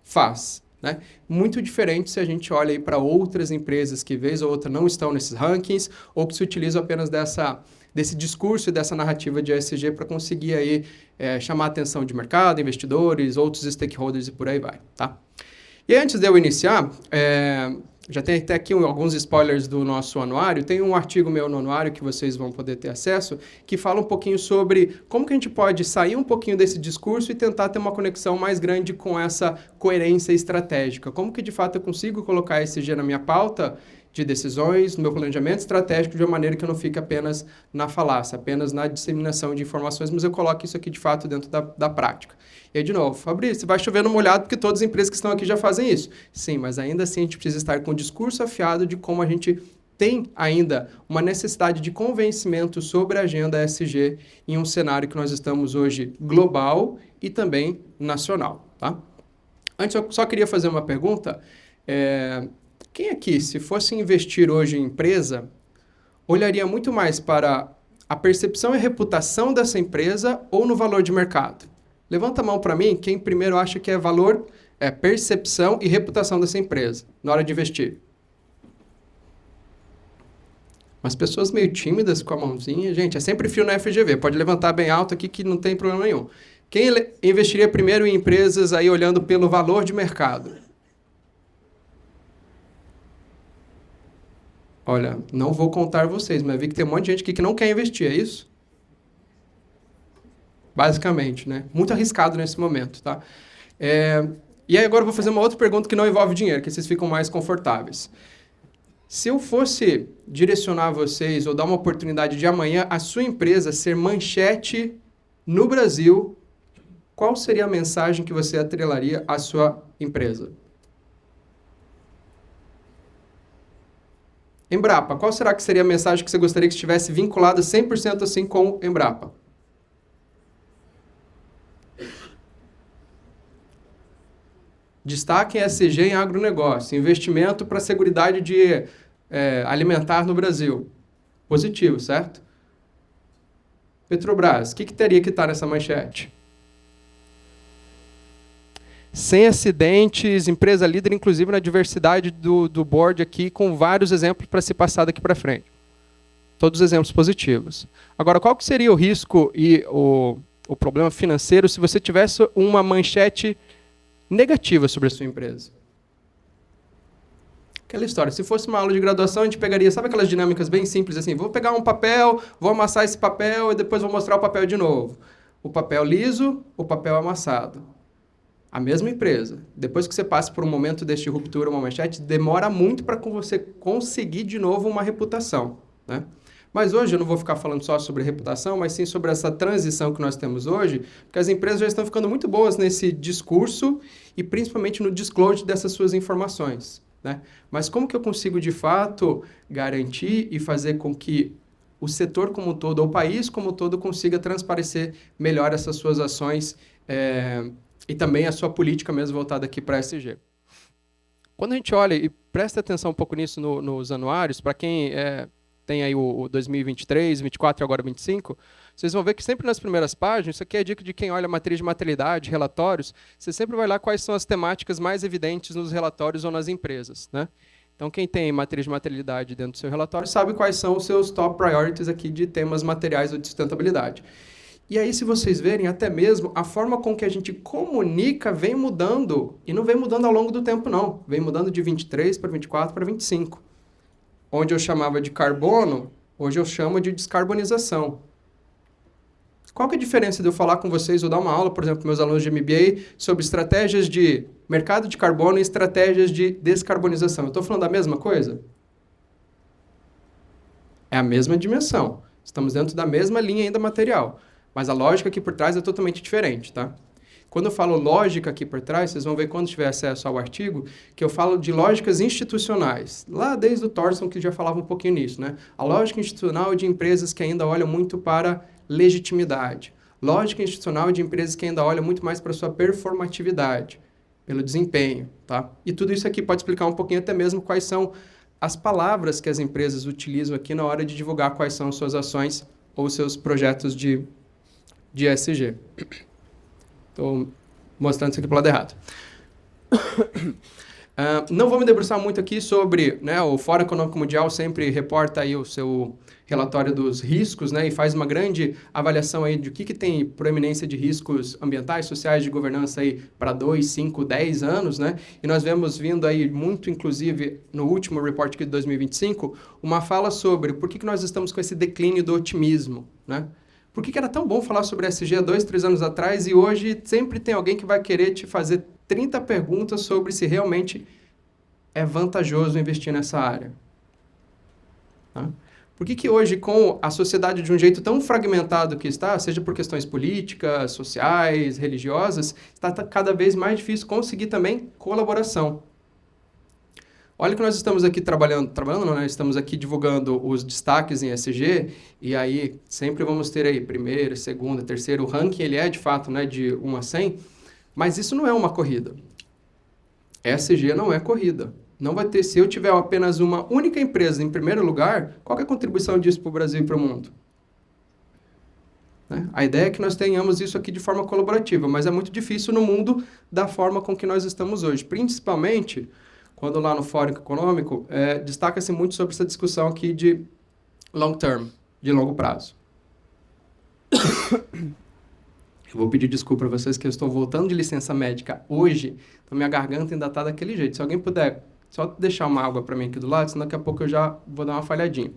faz. Né? Muito diferente se a gente olha aí para outras empresas que, vez ou outra, não estão nesses rankings, ou que se utilizam apenas desse discurso e dessa narrativa de ESG para conseguir aí, chamar a atenção de mercado, investidores, outros stakeholders e por aí vai. Tá? E antes de eu iniciar, já tem até aqui alguns spoilers do nosso anuário. Tem um artigo meu no anuário que vocês vão poder ter acesso, que fala um pouquinho sobre como que a gente pode sair um pouquinho desse discurso e tentar ter uma conexão mais grande com essa coerência estratégica. Como que, de fato, eu consigo colocar ESG na minha pauta de decisões, no meu planejamento estratégico, de uma maneira que eu não fique apenas na falácia, apenas na disseminação de informações, mas eu coloco isso aqui, de fato, dentro da prática. E aí, de novo, Fabrício, vai chover no molhado porque todas as empresas que estão aqui já fazem isso. Sim, mas ainda assim a gente precisa estar com o discurso afiado de como a gente tem ainda uma necessidade de convencimento sobre a agenda ESG em um cenário que nós estamos hoje global e também nacional. Tá? Antes, eu só queria fazer uma pergunta. Quem aqui, se fosse investir hoje em empresa, olharia muito mais para a percepção e reputação dessa empresa ou no valor de mercado? Levanta a mão para mim quem primeiro acha que é valor, percepção e reputação dessa empresa na hora de investir. Umas pessoas meio tímidas com a mãozinha. Gente, é sempre frio na FGV. Pode levantar bem alto aqui que não tem problema nenhum. Quem investiria primeiro em empresas aí olhando pelo valor de mercado? Olha, não vou contar vocês, mas vi que tem um monte de gente aqui que não quer investir, é isso? Basicamente, né? Muito arriscado nesse momento, tá? E aí agora eu vou fazer uma outra pergunta que não envolve dinheiro, que vocês ficam mais confortáveis. Se eu fosse direcionar vocês ou dar uma oportunidade de amanhã a sua empresa ser manchete no Brasil, qual seria a mensagem que você atrelaria à sua empresa? Embrapa, qual será que seria a mensagem que você gostaria que estivesse vinculada 100% assim com Embrapa? Destaque em ESG em agronegócio, investimento para a seguridade alimentar no Brasil. Positivo, certo? Petrobras, o que teria que estar nessa manchete? Sem acidentes, empresa líder, inclusive na diversidade do board aqui, com vários exemplos para ser passado aqui para frente. Todos exemplos positivos. Agora, qual que seria o risco e o problema financeiro se você tivesse uma manchete negativa sobre a sua empresa? Aquela história, se fosse uma aula de graduação, a gente pegaria, sabe aquelas dinâmicas bem simples, assim, vou pegar um papel, vou amassar esse papel e depois vou mostrar o papel de novo. O papel liso, o papel amassado. A mesma empresa, depois que você passa por um momento deste ruptura, uma manchete, demora muito para você conseguir de novo uma reputação, né? Mas hoje eu não vou ficar falando só sobre reputação, mas sim sobre essa transição que nós temos hoje, porque as empresas já estão ficando muito boas nesse discurso e principalmente no disclosure dessas suas informações, né? Mas como que eu consigo, de fato, garantir e fazer com que o setor como um todo, ou o país como um todo, consiga transparecer melhor essas suas ações e também a sua política mesmo voltada aqui para a ESG? Quando a gente olha, e presta atenção um pouco nisso nos anuários, para quem tem aí o 2023, 24 e agora 25, vocês vão ver que sempre nas primeiras páginas, isso aqui é a dica de quem olha a matriz de materialidade, relatórios, você sempre vai lá quais são as temáticas mais evidentes nos relatórios ou nas empresas, né? Então, quem tem matriz de materialidade dentro do seu relatório sabe quais são os seus top priorities aqui de temas materiais ou de sustentabilidade. E aí, se vocês verem, até mesmo a forma com que a gente comunica vem mudando, e não vem mudando ao longo do tempo, não. Vem mudando de 23 para 24 para 25. Onde eu chamava de carbono, hoje eu chamo de descarbonização. Qual que é a diferença de eu falar com vocês ou dar uma aula, por exemplo, para meus alunos de MBA, sobre estratégias de mercado de carbono e estratégias de descarbonização? Eu estou falando da mesma coisa? É a mesma dimensão. Estamos dentro da mesma linha ainda material, mas a lógica aqui por trás é totalmente diferente, tá? Quando eu falo lógica aqui por trás, vocês vão ver quando tiver acesso ao artigo, que eu falo de lógicas institucionais. Lá desde o Thorson, que já falava um pouquinho nisso, né? A lógica institucional de empresas que ainda olham muito para legitimidade. Lógica institucional de empresas que ainda olham muito mais para a sua performatividade, pelo desempenho, tá? E tudo isso aqui pode explicar um pouquinho até mesmo quais são as palavras que as empresas utilizam aqui na hora de divulgar quais são suas ações ou seus projetos de ESG. Estou mostrando isso aqui para o lado errado. Não vou me debruçar muito aqui sobre, né, o Fórum Econômico Mundial sempre reporta aí o seu relatório dos riscos, né, e faz uma grande avaliação aí de o que tem proeminência de riscos ambientais, sociais, de governança aí para 2, 5, 10 anos, né, e nós vemos vindo aí muito, inclusive, no último report aqui de 2025, uma fala sobre por que nós estamos com esse declínio do otimismo, né. Por que era tão bom falar sobre ESG há 2, 3 anos atrás e hoje sempre tem alguém que vai querer te fazer 30 perguntas sobre se realmente é vantajoso investir nessa área? Tá? Por que hoje, com a sociedade de um jeito tão fragmentado que está, seja por questões políticas, sociais, religiosas, está cada vez mais difícil conseguir também colaboração? Olha que nós estamos aqui trabalhando não, né? Estamos aqui divulgando os destaques em ESG, e aí sempre vamos ter aí primeiro, segundo, terceiro, o ranking ele é de fato, né, de 1 a 100, mas isso não é uma corrida. ESG não é corrida. Não vai ter, se eu tiver apenas uma única empresa em primeiro lugar, qual que é a contribuição disso para o Brasil e para o mundo? Né? A ideia é que nós tenhamos isso aqui de forma colaborativa, mas é muito difícil no mundo da forma com que nós estamos hoje, principalmente quando lá no Fórum Econômico, destaca-se muito sobre essa discussão aqui de long term, de longo prazo. Eu vou pedir desculpa para vocês que eu estou voltando de licença médica hoje, então minha garganta ainda está daquele jeito. Se alguém puder só deixar uma água para mim aqui do lado, senão daqui a pouco eu já vou dar uma falhadinha.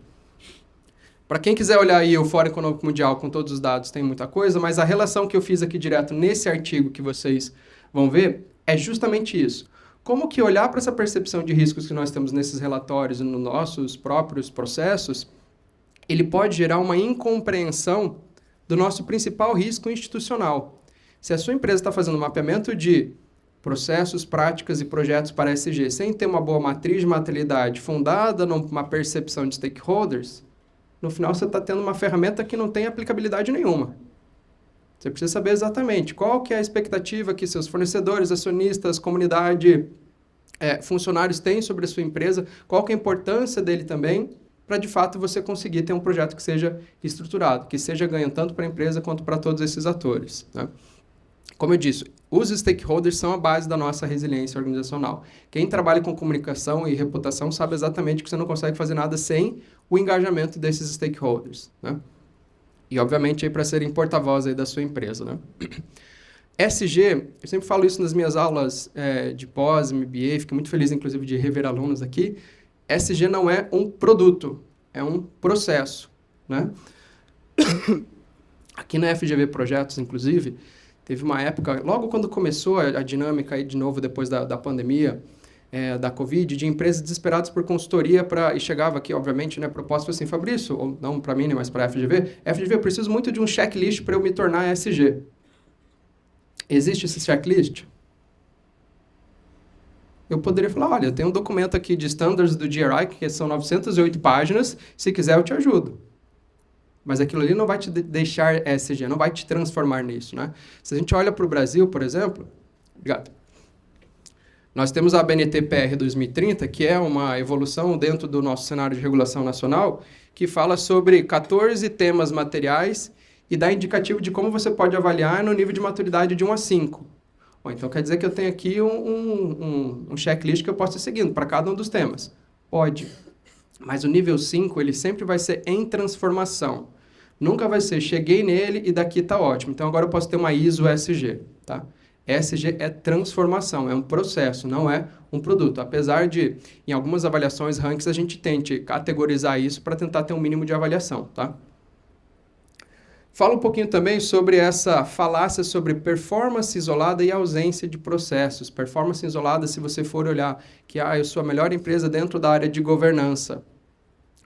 Para quem quiser olhar aí o Fórum Econômico Mundial com todos os dados, tem muita coisa, mas a relação que eu fiz aqui direto nesse artigo que vocês vão ver é justamente isso. Como que olhar para essa percepção de riscos que nós temos nesses relatórios e nos nossos próprios processos, ele pode gerar uma incompreensão do nosso principal risco institucional. Se a sua empresa está fazendo um mapeamento de processos, práticas e projetos para ESG sem ter uma boa matriz de materialidade fundada numa percepção de stakeholders, no final você está tendo uma ferramenta que não tem aplicabilidade nenhuma. Você precisa saber exatamente qual que é a expectativa que seus fornecedores, acionistas, comunidade, funcionários têm sobre a sua empresa, qual que é a importância dele também, para de fato você conseguir ter um projeto que seja estruturado, que seja ganho tanto para a empresa quanto para todos esses atores, né? Como eu disse, os stakeholders são a base da nossa resiliência organizacional. Quem trabalha com comunicação e reputação sabe exatamente que você não consegue fazer nada sem o engajamento desses stakeholders, né? E, obviamente, aí para serem porta-voz aí da sua empresa, né? ESG, eu sempre falo isso nas minhas aulas de pós, MBA, fico muito feliz, inclusive, de rever alunos aqui. ESG não é um produto, é um processo, né? Aqui na FGV Projetos, inclusive, teve uma época, logo quando começou a dinâmica aí de novo, depois da pandemia, da Covid, de empresas desesperadas por consultoria e chegava aqui, obviamente, né, proposta assim, Fabrício, ou não para mim, mas para a FGV, eu preciso muito de um checklist para eu me tornar ESG. Existe esse checklist? Eu poderia falar, olha, eu tenho um documento aqui de standards do GRI, que são 908 páginas, se quiser eu te ajudo. Mas aquilo ali não vai te deixar ESG, não vai te transformar nisso, né? Se a gente olha para o Brasil, por exemplo... Obrigado. Nós temos a ABNT-PR 2030, que é uma evolução dentro do nosso cenário de regulação nacional, que fala sobre 14 temas materiais e dá indicativo de como você pode avaliar no nível de maturidade de 1 a 5. Bom, então quer dizer que eu tenho aqui um checklist que eu posso ir seguindo para cada um dos temas. Pode. Mas o nível 5, ele sempre vai ser em transformação. Nunca vai ser, cheguei nele e daqui está ótimo. Então agora eu posso ter uma ISO ESG, tá? ESG é transformação, é um processo, não é um produto. Apesar de, em algumas avaliações, rankings, a gente tente categorizar isso para tentar ter um mínimo de avaliação, tá? Fala um pouquinho também sobre essa falácia sobre performance isolada e ausência de processos. Performance isolada, se você for olhar que eu sou a melhor empresa dentro da área de governança.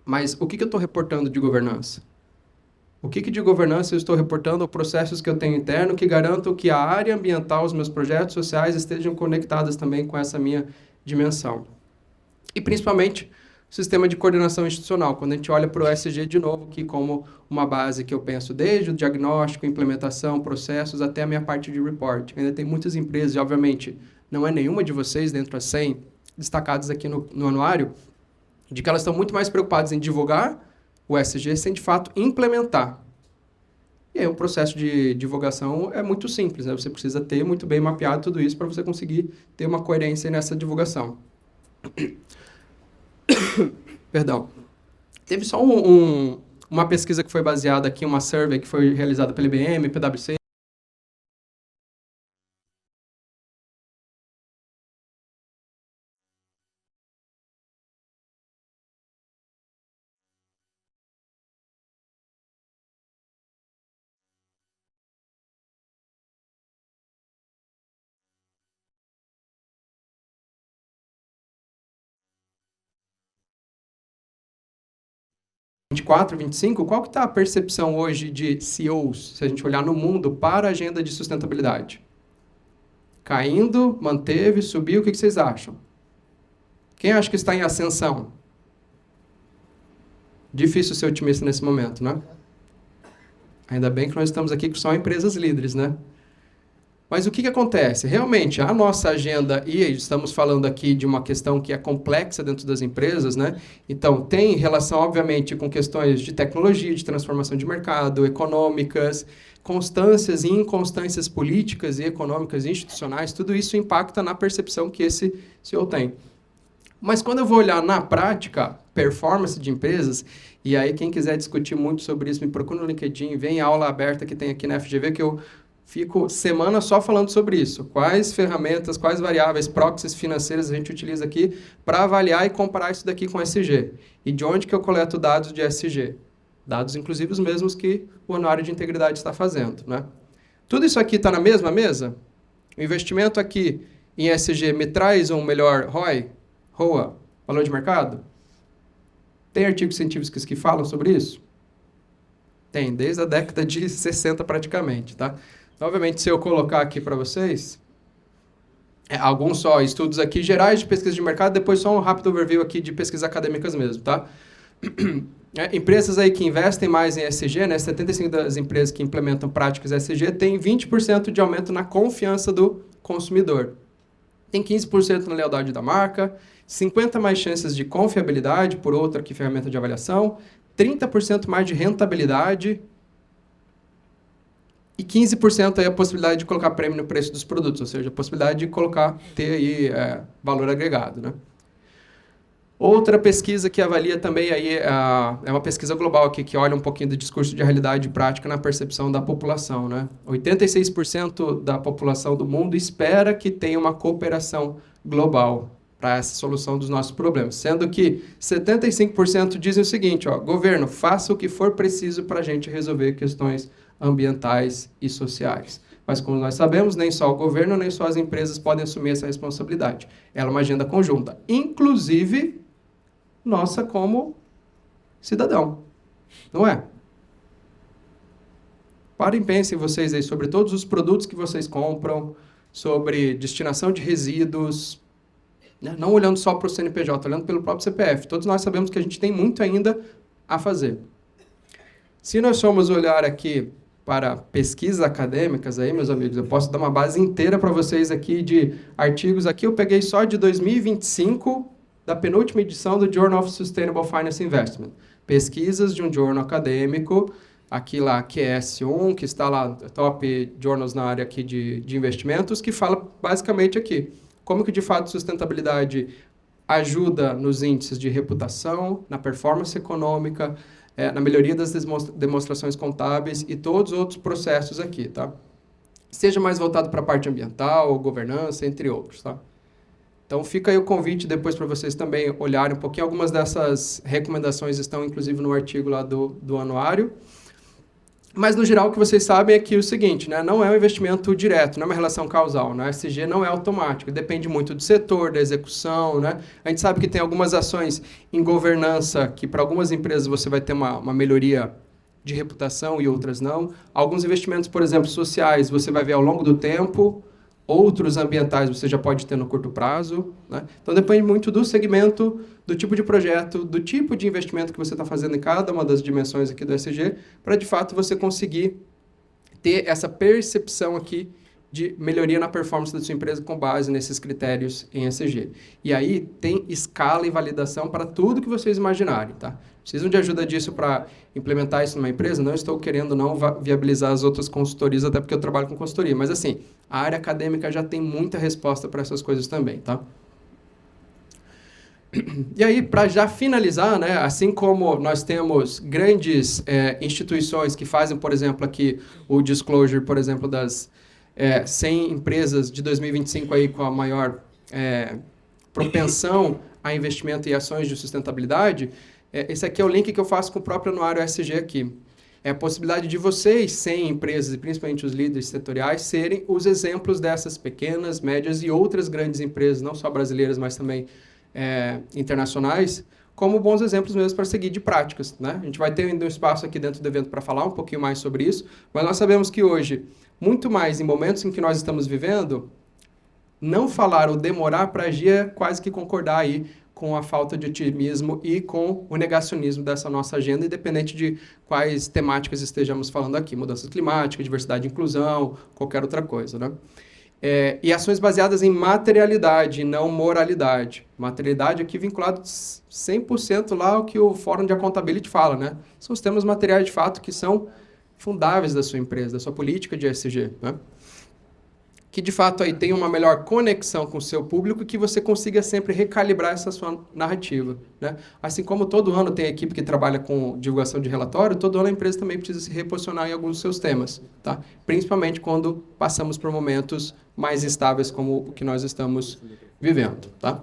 Mas o que eu estou reportando de governança? O que de governança eu estou reportando, processos que eu tenho interno que garantam que a área ambiental, os meus projetos sociais estejam conectados também com essa minha dimensão. E, principalmente, o sistema de coordenação institucional, quando a gente olha para o ESG de novo, que como uma base que eu penso desde o diagnóstico, implementação, processos, até a minha parte de report. Ainda tem muitas empresas, e obviamente não é nenhuma de vocês, dentro das 100 destacadas aqui no anuário, de que elas estão muito mais preocupadas em divulgar o ESG sem, de fato, implementar. E aí o processo de divulgação é muito simples, né? Você precisa ter muito bem mapeado tudo isso para você conseguir ter uma coerência nessa divulgação. Perdão. Teve só uma pesquisa que foi baseada aqui, uma survey que foi realizada pela IBM, PwC, e 25, qual que está a percepção hoje de CEOs, se a gente olhar no mundo, para a agenda de sustentabilidade? Caindo, manteve, subiu, o que vocês acham? Quem acha que está em ascensão? Difícil ser otimista nesse momento, né? Ainda bem que nós estamos aqui com só empresas líderes, né? Mas o que acontece? Realmente, a nossa agenda, e estamos falando aqui de uma questão que é complexa dentro das empresas, né? Então, tem relação, obviamente, com questões de tecnologia, de transformação de mercado, econômicas, constâncias e inconstâncias políticas e econômicas e institucionais, tudo isso impacta na percepção que esse CEO tem. Mas quando eu vou olhar na prática, performance de empresas, e aí quem quiser discutir muito sobre isso, me procura no LinkedIn, vem a aula aberta que tem aqui na FGV, que eu fico semana só falando sobre isso. Quais ferramentas, quais variáveis, proxies financeiras a gente utiliza aqui para avaliar e comparar isso daqui com ESG. E de onde que eu coleto dados de ESG? Dados, inclusive, os mesmos que o Anuário de Integridade está fazendo, né? Tudo isso aqui está na mesma mesa? O investimento aqui em ESG me traz um melhor ROA, valor de mercado? Tem artigos científicos que falam sobre isso? Tem, desde a década de 60 praticamente, tá? Obviamente, se eu colocar aqui para vocês, alguns só estudos aqui gerais de pesquisa de mercado, depois só um rápido overview aqui de pesquisas acadêmicas mesmo, tá? Empresas aí que investem mais em ESG, né, 75% das empresas que implementam práticas ESG têm 20% de aumento na confiança do consumidor. Tem 15% na lealdade da marca, 50% mais chances de confiabilidade por outra que ferramenta de avaliação, 30% mais de rentabilidade, e 15% aí a possibilidade de colocar prêmio no preço dos produtos, ou seja, a possibilidade de ter aí valor agregado, né? Outra pesquisa que avalia também aí, é uma pesquisa global aqui, que olha um pouquinho do discurso de realidade prática na percepção da população, né? 86% da população do mundo espera que tenha uma cooperação global para essa solução dos nossos problemas, sendo que 75% dizem o seguinte, governo, faça o que for preciso para a gente resolver questões ambientais e sociais. Mas, como nós sabemos, nem só o governo, nem só as empresas podem assumir essa responsabilidade. Ela é uma agenda conjunta, inclusive nossa como cidadão, não é? Parem e pensem vocês aí sobre todos os produtos que vocês compram, sobre destinação de resíduos, né? Não olhando só para o CNPJ, olhando pelo próprio CPF. Todos nós sabemos que a gente tem muito ainda a fazer. Se nós formos olhar aqui para pesquisas acadêmicas, aí, meus amigos, eu posso dar uma base inteira para vocês aqui de artigos. Aqui eu peguei só de 2025, da penúltima edição do Journal of Sustainable Finance Investment. Pesquisas de um jornal acadêmico, aqui lá, QS1, que está lá, top journals na área aqui de investimentos, que fala basicamente aqui, como que de fato sustentabilidade ajuda nos índices de reputação, na performance econômica, na melhoria das demonstrações contábeis e todos os outros processos aqui, tá? Seja mais voltado para a parte ambiental, governança, entre outros, tá? Então, fica aí o convite depois para vocês também olharem um pouquinho. Algumas dessas recomendações estão, inclusive, no artigo lá do anuário. Mas, no geral, o que vocês sabem é que o seguinte, né? Não é um investimento direto, não é uma relação causal, né? A ESG não é automático, depende muito do setor, da execução, né? A gente sabe que tem algumas ações em governança que, para algumas empresas, você vai ter uma melhoria de reputação e outras não. Alguns investimentos, por exemplo, sociais, você vai ver ao longo do tempo. Outros ambientais você já pode ter no curto prazo, né? Então depende muito do segmento, do tipo de projeto, do tipo de investimento que você está fazendo em cada uma das dimensões aqui do ESG, para de fato você conseguir ter essa percepção aqui de melhoria na performance da sua empresa com base nesses critérios em ESG. E aí tem escala e validação para tudo que vocês imaginarem, tá? Precisam de ajuda disso para implementar isso numa empresa? Não estou querendo não viabilizar as outras consultorias, até porque eu trabalho com consultoria. Mas, assim, a área acadêmica já tem muita resposta para essas coisas também, tá? E aí, para já finalizar, né, assim como nós temos grandes instituições que fazem, por exemplo, aqui o disclosure, por exemplo, das 100 empresas de 2025 aí com a maior propensão a investimento e ações de sustentabilidade, esse aqui é o link que eu faço com o próprio anuário ESG aqui. É a possibilidade de vocês, 100 empresas, e principalmente os líderes setoriais, serem os exemplos dessas pequenas, médias e outras grandes empresas, não só brasileiras, mas também internacionais, como bons exemplos mesmo para seguir de práticas, né? A gente vai ter ainda um espaço aqui dentro do evento para falar um pouquinho mais sobre isso, mas nós sabemos que hoje, muito mais em momentos em que nós estamos vivendo, não falar ou demorar para agir é quase que concordar aí com a falta de otimismo e com o negacionismo dessa nossa agenda, independente de quais temáticas estejamos falando aqui, mudança climática, diversidade e inclusão, qualquer outra coisa, né? E ações baseadas em materialidade, não moralidade. Materialidade aqui vinculado 100% lá ao que o Fórum de Accountability fala, né? São os temas materiais de fato que são fundáveis da sua empresa, da sua política de ESG, né? Que de fato aí tem uma melhor conexão com o seu público e que você consiga sempre recalibrar essa sua narrativa, né? Assim como todo ano tem a equipe que trabalha com divulgação de relatório, todo ano a empresa também precisa se reposicionar em alguns dos seus temas, tá? Principalmente quando passamos por momentos mais instáveis como o que nós estamos vivendo, tá?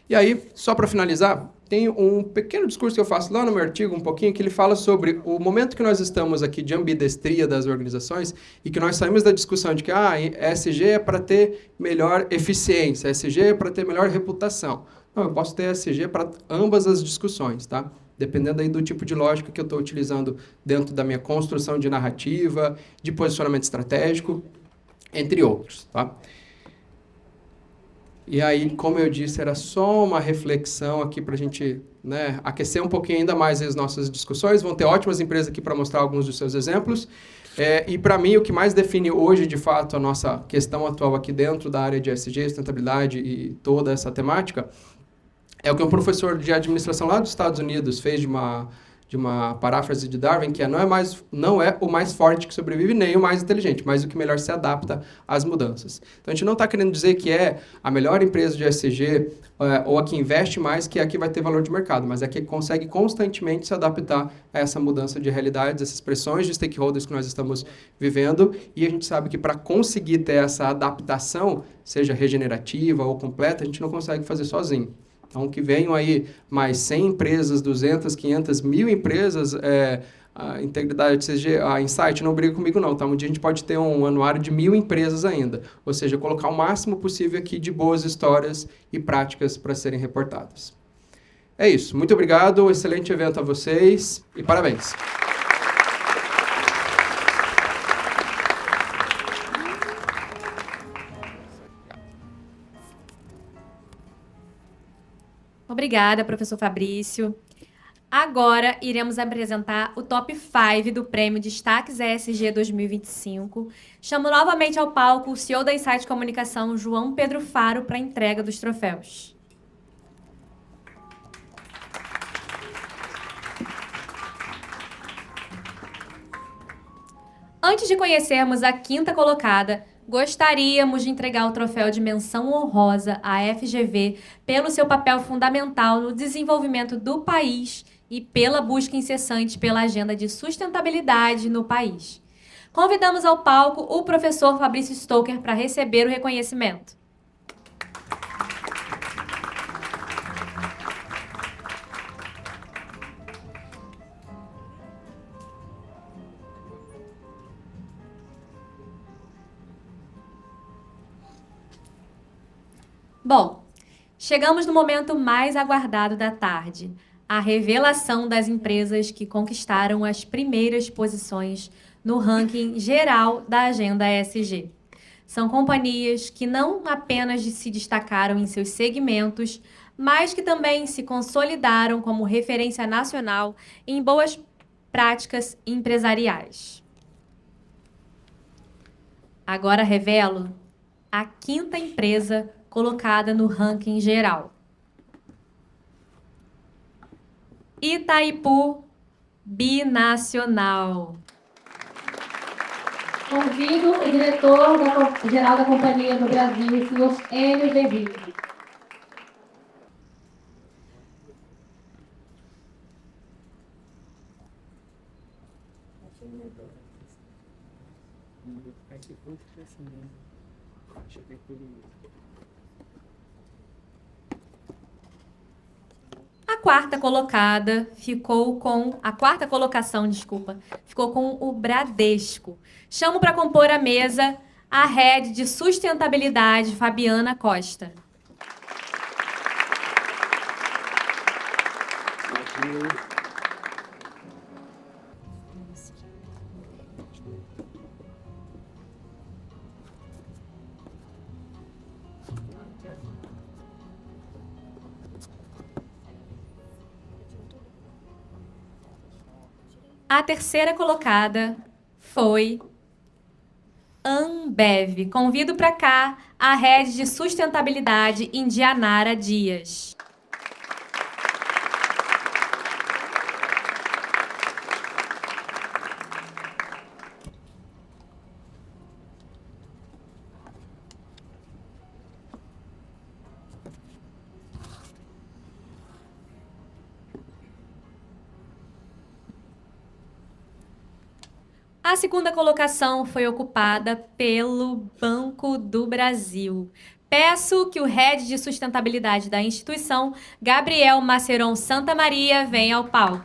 E aí, só para finalizar, tem um pequeno discurso que eu faço lá no meu artigo, um pouquinho, que ele fala sobre o momento que nós estamos aqui de ambidestria das organizações e que nós saímos da discussão de que ESG é para ter melhor eficiência, ESG é para ter melhor reputação. Não, eu posso ter ESG para ambas as discussões, tá? Dependendo aí do tipo de lógica que eu estou utilizando dentro da minha construção de narrativa, de posicionamento estratégico, entre outros, tá? E aí, como eu disse, era só uma reflexão aqui para a gente, né, aquecer um pouquinho ainda mais as nossas discussões. Vão ter ótimas empresas aqui para mostrar alguns dos seus exemplos. E, para mim, o que mais define hoje, de fato, a nossa questão atual aqui dentro da área de ESG, sustentabilidade e toda essa temática, é o que um professor de administração lá dos Estados Unidos fez de uma paráfrase de Darwin, que não é o mais forte que sobrevive, nem o mais inteligente, mas o que melhor se adapta às mudanças. Então, a gente não está querendo dizer que é a melhor empresa de ESG ou a que investe mais que é a que vai ter valor de mercado, mas é a que consegue constantemente se adaptar a essa mudança de realidades, essas pressões de stakeholders que nós estamos vivendo, e a gente sabe que para conseguir ter essa adaptação, seja regenerativa ou completa, a gente não consegue fazer sozinho. Então, que venham aí mais 100 empresas, 200, 500, 1000 empresas, a integridade CG, a Insight não briga comigo não, tá? Um dia a gente pode ter um anuário de 1000 empresas ainda, ou seja, colocar o máximo possível aqui de boas histórias e práticas para serem reportadas. É isso, muito obrigado, um excelente evento a vocês e parabéns! Obrigada, professor Fabrício. Agora, iremos apresentar o Top 5 do Prêmio Destaques ESG 2025. Chamo novamente ao palco o CEO da Insight Comunicação, João Pedro Faro, para a entrega dos troféus. Antes de conhecermos a quinta colocada, gostaríamos de entregar o troféu de menção honrosa à FGV pelo seu papel fundamental no desenvolvimento do país e pela busca incessante pela agenda de sustentabilidade no país. Convidamos ao palco o professor Fabrício Stoker para receber o reconhecimento. Bom, chegamos no momento mais aguardado da tarde, a revelação das empresas que conquistaram as primeiras posições no ranking geral da Agenda ESG. São companhias que não apenas se destacaram em seus segmentos, mas que também se consolidaram como referência nacional em boas práticas empresariais. Agora revelo a 5ª empresa colocada no ranking geral. Itaipu Binacional. Convido o diretor-geral da companhia no Brasil, o senhor Enio Deville. A quarta colocação ficou com o Bradesco. Chamo para compor a mesa a Head de Sustentabilidade, Fabiana Costa. A terceira colocada foi Ambev. Convido para cá a Head de Sustentabilidade, Indianara Dias. A segunda colocação foi ocupada pelo Banco do Brasil. Peço que o Head de Sustentabilidade da instituição, Gabriel Maceron Santa Maria, venha ao palco.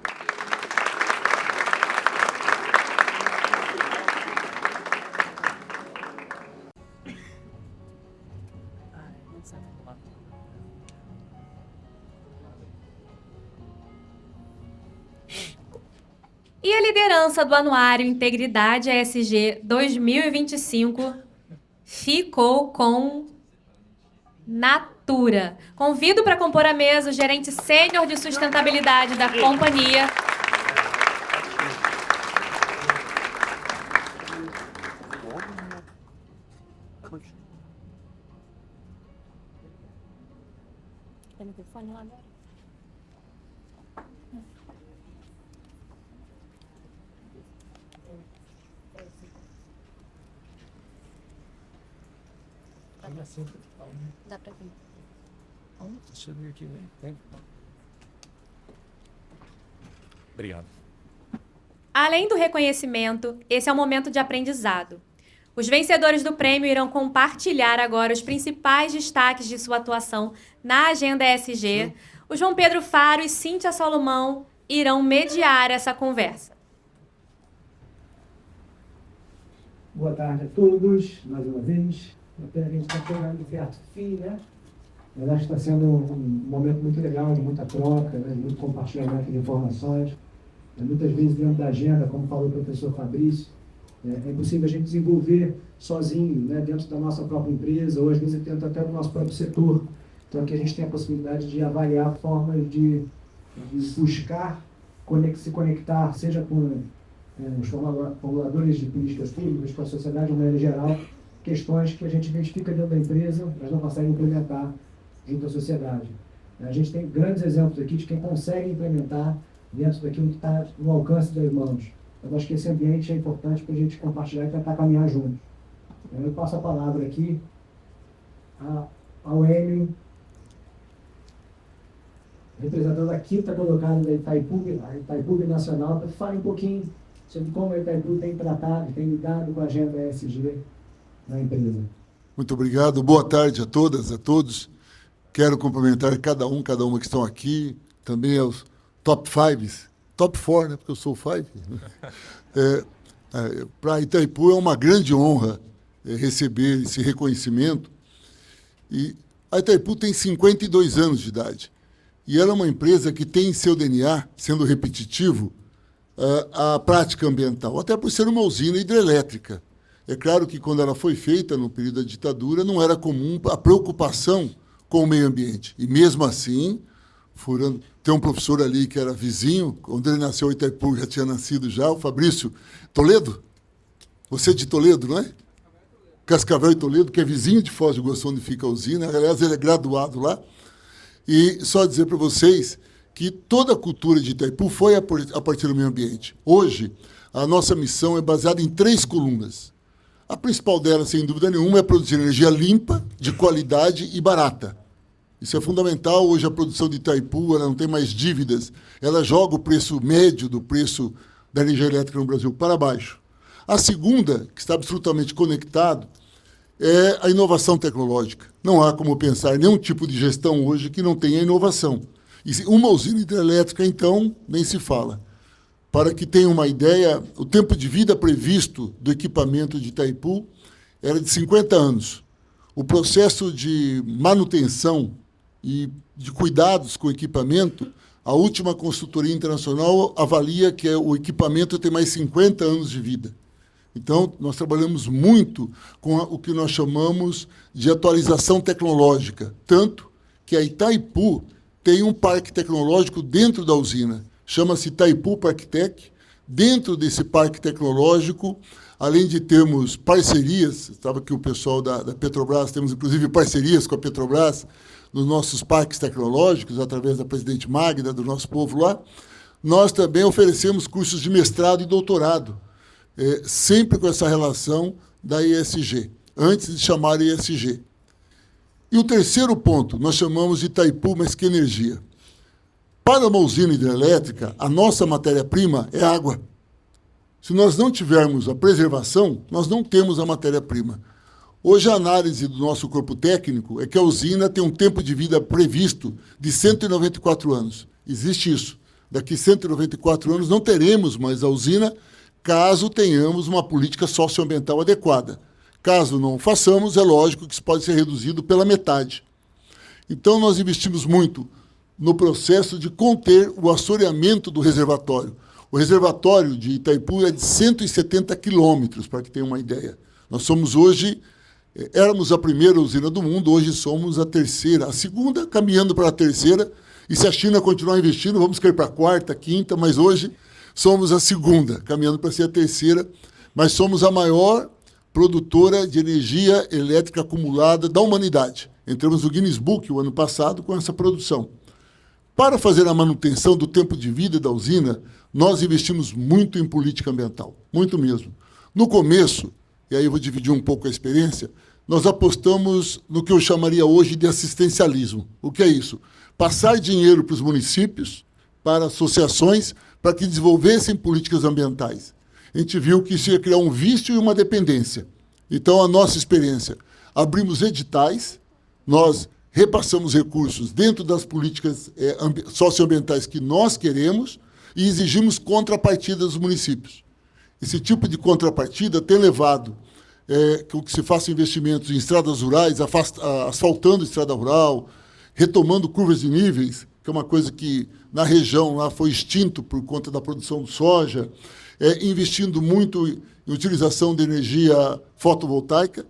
E a liderança do Anuário Integridade ESG 2025 ficou com Natura. Convido para compor a mesa o gerente sênior de sustentabilidade da companhia. Tem microfone lá agora? Dá pra vir. Deixa eu ver aqui, né? Obrigado. Além do reconhecimento, esse é um momento de aprendizado. Os vencedores do prêmio irão compartilhar agora os principais destaques de sua atuação na Agenda ESG. O João Pedro Faro e Cíntia Salomão irão mediar essa conversa. Boa tarde a todos, mais uma vez. A gente está chegando perto do fim, né? Mas acho que está sendo um momento muito legal, de muita troca, né? De muito compartilhamento de informações. Muitas vezes dentro da agenda, como falou o professor Fabrício, é impossível a gente desenvolver sozinho, né? Dentro da nossa própria empresa, ou às vezes dentro até do nosso próprio setor. Então aqui a gente tem a possibilidade de avaliar formas de buscar se conectar, seja com os formuladores de políticas públicas, com a sociedade de uma maneira geral, questões que a gente identifica dentro da empresa, mas não consegue implementar junto à sociedade. A gente tem grandes exemplos aqui de quem consegue implementar dentro daquilo que está no alcance das mãos. Eu acho que esse ambiente é importante para a gente compartilhar e tentar caminhar juntos. Eu passo a palavra aqui ao Enio, representante da 5ª colocada da Itaipu Nacional, para falar um pouquinho sobre como a Itaipu tem tratado, tem lidado com a agenda ESG na empresa. Muito obrigado. Boa tarde a todas, a todos. Quero cumprimentar cada uma que estão aqui, também aos top 5, top 4, né, porque eu sou o 5. Para Itaipu é uma grande honra receber esse reconhecimento. E a Itaipu tem 52 anos de idade. E ela é uma empresa que tem em seu DNA, sendo repetitivo, a prática ambiental, até por ser uma usina hidrelétrica. É claro que, quando ela foi feita, no período da ditadura, não era comum a preocupação com o meio ambiente. E, mesmo assim, tem um professor ali que era vizinho, quando ele nasceu em Itaipu, já tinha nascido já, o Fabrício Toledo. Você é de Toledo, não é? Cascavel e Toledo, que é vizinho de Foz do Iguaçu, onde fica a usina. Aliás, ele é graduado lá. E só dizer para vocês que toda a cultura de Itaipu foi a partir do meio ambiente. Hoje, a nossa missão é baseada em 3 colunas. A principal delas, sem dúvida nenhuma, é produzir energia limpa, de qualidade e barata. Isso é fundamental. Hoje, a produção de Itaipu, ela não tem mais dívidas. Ela joga o preço médio do preço da energia elétrica no Brasil para baixo. A segunda, que está absolutamente conectado, é a inovação tecnológica. Não há como pensar em nenhum tipo de gestão hoje que não tenha inovação. E uma usina hidrelétrica, então, nem se fala. Para que tenha uma ideia, o tempo de vida previsto do equipamento de Itaipu era de 50 anos. O processo de manutenção e de cuidados com o equipamento, a última consultoria internacional avalia que o equipamento tem mais 50 anos de vida. Então, nós trabalhamos muito com o que nós chamamos de atualização tecnológica, tanto que a Itaipu tem um parque tecnológico dentro da usina, chama-se Itaipu ParkTech. Dentro desse parque tecnológico, além de termos parcerias, estava aqui o pessoal da Petrobras, temos inclusive parcerias com a Petrobras nos nossos parques tecnológicos, através da presidente Magda, do nosso povo lá, nós também oferecemos cursos de mestrado e doutorado, sempre com essa relação da ESG, antes de chamar ESG. E o terceiro ponto, nós chamamos de Itaipu Mais Que Energia. Para uma usina hidrelétrica, a nossa matéria-prima é água. Se nós não tivermos a preservação, nós não temos a matéria-prima. Hoje, a análise do nosso corpo técnico é que a usina tem um tempo de vida previsto de 194 anos. Existe isso. Daqui 194 anos não teremos mais a usina, caso tenhamos uma política socioambiental adequada. Caso não o façamos, é lógico que isso pode ser reduzido pela metade. Então, nós investimos muito no processo de conter o assoreamento do reservatório. O reservatório de Itaipu é de 170 quilômetros, para que tenham uma ideia. Nós somos hoje, éramos a primeira usina do mundo, hoje somos a terceira, a segunda, caminhando para a terceira, e se a China continuar investindo, vamos cair para a quarta, quinta, mas hoje somos a segunda, caminhando para ser a terceira, mas somos a maior produtora de energia elétrica acumulada da humanidade. Entramos no Guinness Book o ano passado com essa produção. Para fazer a manutenção do tempo de vida da usina, nós investimos muito em política ambiental, muito mesmo. No começo, e aí eu vou dividir um pouco a experiência, nós apostamos no que eu chamaria hoje de assistencialismo. O que é isso? Passar dinheiro para os municípios, para associações, para que desenvolvessem políticas ambientais. A gente viu que isso ia criar um vício e uma dependência. Então, a nossa experiência, abrimos editais, nós repassamos recursos dentro das políticas socioambientais que nós queremos e exigimos contrapartida dos municípios. Esse tipo de contrapartida tem levado que se faça investimentos em estradas rurais, asfaltando estrada rural, retomando curvas de níveis, que é uma coisa que na região lá foi extinto por conta da produção de soja, investindo muito em utilização de energia fotovoltaica,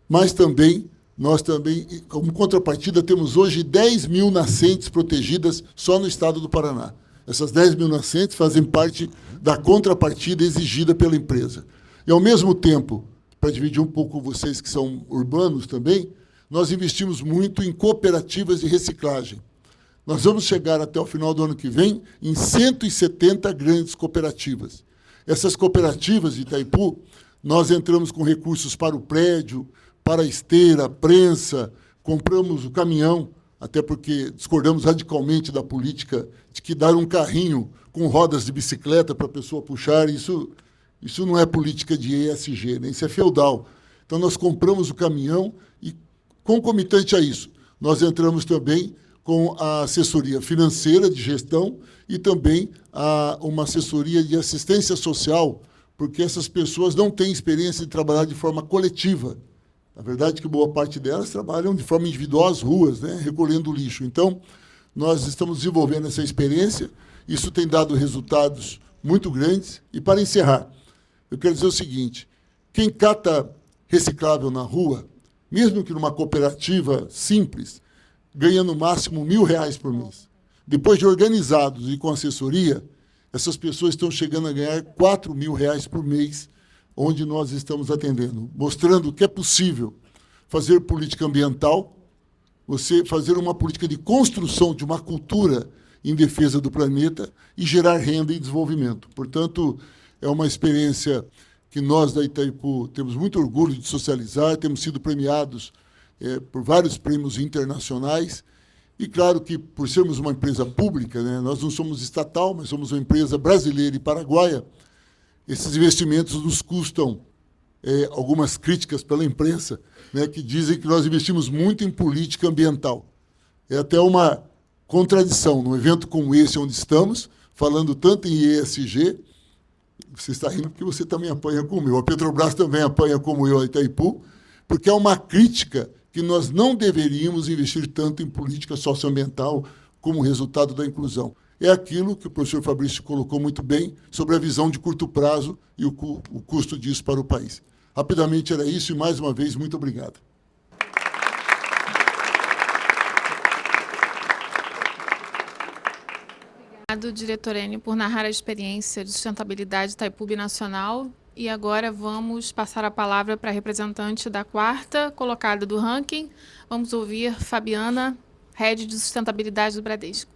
mas também nós também, como contrapartida, temos hoje 10 mil nascentes protegidas só no estado do Paraná. Essas 10 mil nascentes fazem parte da contrapartida exigida pela empresa. E, ao mesmo tempo, para dividir um pouco com vocês que são urbanos também, nós investimos muito em cooperativas de reciclagem. Nós vamos chegar até o final do ano que vem em 170 grandes cooperativas. Essas cooperativas de Itaipu, nós entramos com recursos para o prédio, para a esteira, prensa, compramos o caminhão, até porque discordamos radicalmente da política de que dar um carrinho com rodas de bicicleta para a pessoa puxar, isso não é política de ESG, né? Isso é feudal. Então, nós compramos o caminhão e, concomitante a isso, nós entramos também com a assessoria financeira de gestão e também uma assessoria de assistência social, porque essas pessoas não têm experiência de trabalhar de forma coletiva. Na verdade, que boa parte delas trabalham de forma individual às ruas, né, recolhendo lixo. Então, Nós estamos desenvolvendo essa experiência, isso tem dado resultados muito grandes. E, para encerrar, eu quero dizer o seguinte, quem cata reciclável na rua, mesmo que numa cooperativa simples, ganha no máximo R$1.000 por mês. Depois de organizados e com assessoria, essas pessoas estão chegando a ganhar R$4.000 por mês, onde nós estamos atendendo, mostrando que é possível fazer política ambiental, você fazer uma política de construção de uma cultura em defesa do planeta e gerar renda e desenvolvimento. Portanto, é uma experiência que nós da Itaipu temos muito orgulho de socializar, temos sido premiados por vários prêmios internacionais, e claro que, por sermos uma empresa pública, né, nós não somos estatal, mas somos uma empresa brasileira e paraguaia, esses investimentos nos custam algumas críticas pela imprensa, né, que dizem que nós investimos muito em política ambiental. É até uma contradição, num evento como esse onde estamos, falando tanto em ESG, você está rindo porque você também apanha como eu, a Petrobras também apanha como eu a Itaipu, porque é uma crítica que nós não deveríamos investir tanto em política socioambiental como resultado da inclusão. É aquilo que o professor Fabrício colocou muito bem sobre a visão de curto prazo e o custo disso para o país. Rapidamente era isso e, mais uma vez, muito obrigado. Obrigado, diretor Enio, por narrar a experiência de sustentabilidade Itaipu Binacional. E agora vamos passar a palavra para a representante da quarta colocada do ranking. Vamos ouvir Fabiana, Head de Sustentabilidade do Bradesco.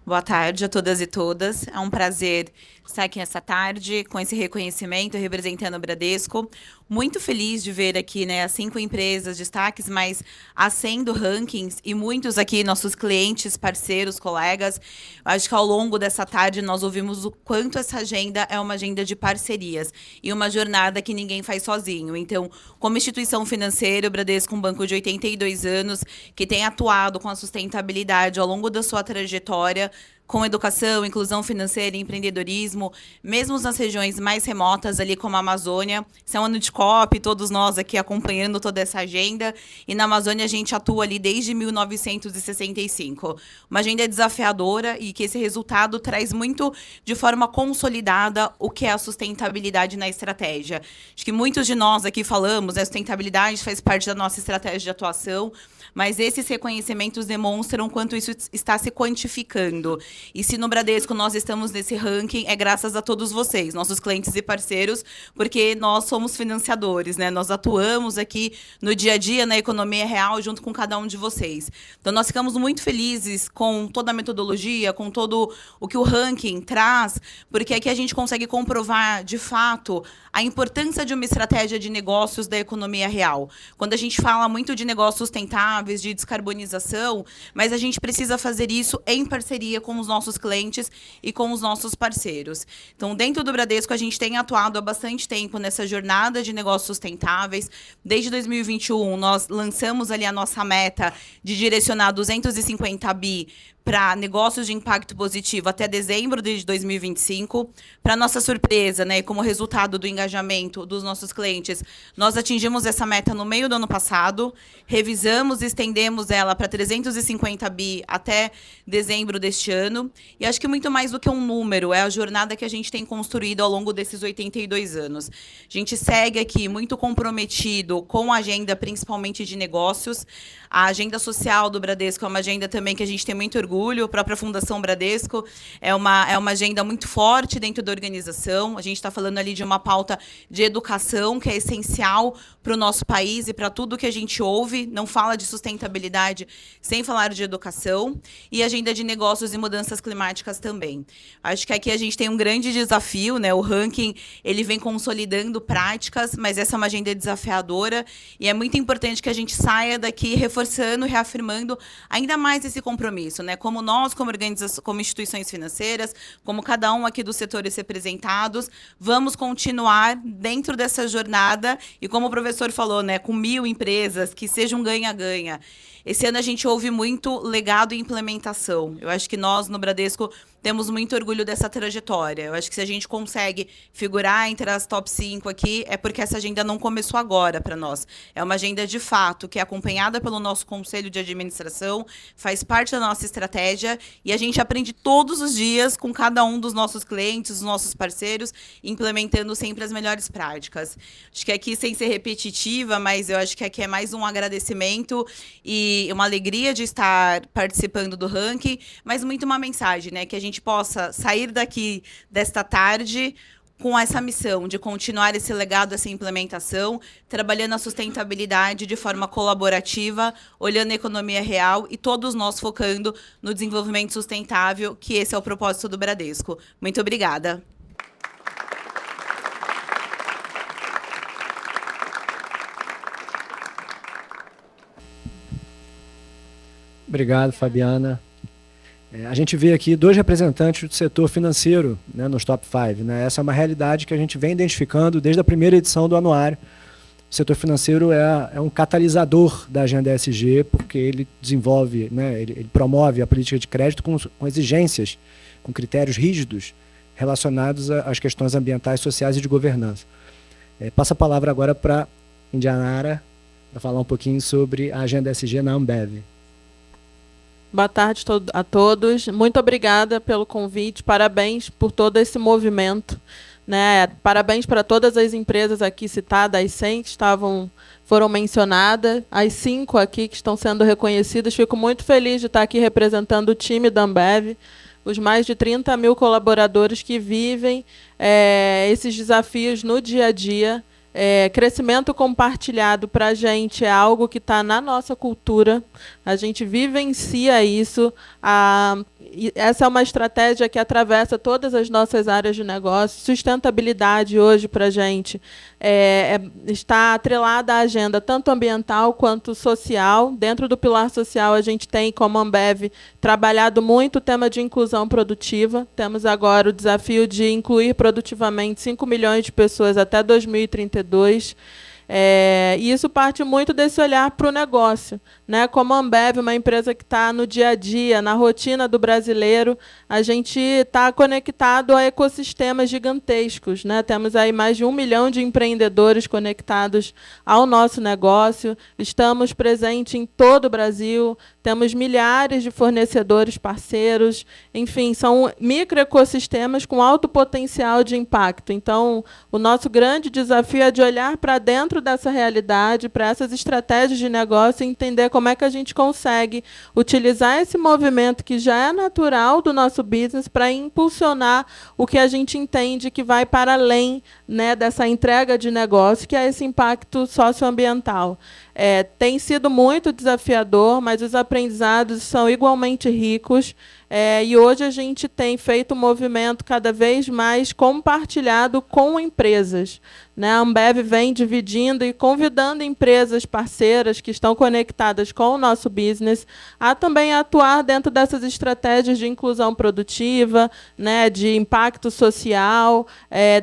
Boa tarde a todas e todas. É um prazer estar aqui essa tarde com esse reconhecimento representando o Bradesco. Muito feliz de ver aqui, né, as 5 empresas, destaques, mas ascendo rankings e muitos aqui, nossos clientes, parceiros, colegas. Acho que ao longo dessa tarde nós ouvimos o quanto essa agenda é uma agenda de parcerias e uma jornada que ninguém faz sozinho. Então, como instituição financeira, o Bradesco é um banco de 82 anos que tem atuado com a sustentabilidade ao longo da sua trajetória, com educação, inclusão financeira e empreendedorismo, mesmo nas regiões mais remotas, ali como a Amazônia. Isso é um ano de COP, todos nós aqui acompanhando toda essa agenda. E na Amazônia a gente atua ali desde 1965. Uma agenda desafiadora e que esse resultado traz muito de forma consolidada o que é a sustentabilidade na estratégia. Acho que muitos de nós aqui falamos, a sustentabilidade faz parte da nossa estratégia de atuação, mas esses reconhecimentos demonstram quanto isso está se quantificando. E se no Bradesco nós estamos nesse ranking, é graças a todos vocês, nossos clientes e parceiros, porque nós somos financiadores, né? Nós atuamos aqui no dia a dia, na economia real, junto com cada um de vocês. Então, nós ficamos muito felizes com toda a metodologia, com todo o que o ranking traz, porque aqui a gente consegue comprovar, de fato, a importância de uma estratégia de negócios da economia real. Quando a gente fala muito de negócios sustentáveis, de descarbonização, mas a gente precisa fazer isso em parceria com os nossos clientes e com os nossos parceiros. Então, dentro do Bradesco, a gente tem atuado há bastante tempo nessa jornada de negócios sustentáveis. Desde 2021, nós lançamos ali a nossa meta de direcionar 250 bi para negócios de impacto positivo até dezembro de 2025. Para nossa surpresa, né, como resultado do engajamento dos nossos clientes, nós atingimos essa meta no meio do ano passado, revisamos e estendemos ela para 350 bi até dezembro deste ano. E acho que muito mais do que um número, é a jornada que a gente tem construído ao longo desses 82 anos. A gente segue aqui muito comprometido com a agenda, principalmente de negócios. A agenda social do Bradesco é uma agenda também que a gente tem muito orgulho. A própria Fundação Bradesco é uma agenda muito forte dentro da organização. A gente está falando ali de uma pauta de educação que é essencial para o nosso país e para tudo que a gente ouve. Não fala de sustentabilidade sem falar de educação. E agenda de negócios e mudanças climáticas também. Acho que aqui a gente tem um grande desafio, né? O ranking ele vem consolidando práticas, mas essa é uma agenda desafiadora e é muito importante que a gente saia daqui reforçando, reafirmando ainda mais esse compromisso, né? Como nós, como organização, como instituições financeiras, como cada um aqui dos setores representados, vamos continuar dentro dessa jornada e, como o professor falou, né, com 1.000 empresas, que seja um ganha-ganha. Esse ano a gente ouve muito legado e implementação. Eu acho que nós, no Bradesco, temos muito orgulho dessa trajetória. Eu acho que se a gente consegue figurar entre as top 5 aqui, é porque essa agenda não começou agora para nós. É uma agenda, de fato, que é acompanhada pelo nosso Conselho de Administração, faz parte da nossa estratégia e a gente aprende todos os dias com cada um dos nossos clientes, dos nossos parceiros, implementando sempre as melhores práticas. Acho que aqui, sem ser repetitiva, mas eu acho que aqui é mais um agradecimento e uma alegria de estar participando do ranking, mas muito uma mensagem, né? Que a gente possa sair daqui desta tarde com essa missão de continuar esse legado, essa implementação, trabalhando a sustentabilidade de forma colaborativa, olhando a economia real e todos nós focando no desenvolvimento sustentável, que esse é o propósito do Bradesco. Muito obrigada. Obrigado, Fabiana. A gente vê aqui 2 representantes do setor financeiro, né, nos top 5. Né? Essa é uma realidade que a gente vem identificando desde a primeira edição do anuário. O setor financeiro é um catalisador da agenda ESG, porque ele desenvolve, né, ele promove a política de crédito com exigências, com critérios rígidos relacionados às questões ambientais, sociais e de governança. Passo a palavra agora para Indianara, para falar um pouquinho sobre a agenda ESG na Ambev. Boa tarde a todos. Muito obrigada pelo convite. Parabéns por todo esse movimento, né? Parabéns para todas as empresas aqui citadas, as 100 que foram mencionadas, as 5 aqui que estão sendo reconhecidas. Fico muito feliz de estar aqui representando o time da Ambev, os mais de 30 mil colaboradores que vivem esses desafios no dia a dia. Crescimento compartilhado para a gente é algo que está na nossa cultura, a gente vivencia isso, essa é uma estratégia que atravessa todas as nossas áreas de negócio. Sustentabilidade hoje para a gente está atrelada à agenda tanto ambiental quanto social. Dentro do pilar social, a gente tem, como Ambev, trabalhado muito o tema de inclusão produtiva. Temos agora o desafio de incluir produtivamente 5 milhões de pessoas até 2032. E isso parte muito desse olhar para o negócio, né? Como a Ambev, uma empresa que está no dia a dia, na rotina do brasileiro, a gente está conectado a ecossistemas gigantescos, né? Temos aí mais de 1 milhão de empreendedores conectados ao nosso negócio, estamos presentes em todo o Brasil, temos milhares de fornecedores parceiros, enfim, são microecossistemas com alto potencial de impacto. Então, o nosso grande desafio é de olhar para dentro dessa realidade, para essas estratégias de negócio e entender como é que a gente consegue utilizar esse movimento que já é natural do nosso business para impulsionar o que a gente entende que vai para além, né, dessa entrega de negócio, que é esse impacto socioambiental. Tem sido muito desafiador, mas os aprendizados são igualmente ricos. E hoje a gente tem feito um movimento cada vez mais compartilhado com empresas, né? A Ambev vem dividindo e convidando empresas parceiras que estão conectadas com o nosso business a também atuar dentro dessas estratégias de inclusão produtiva, né, de impacto social,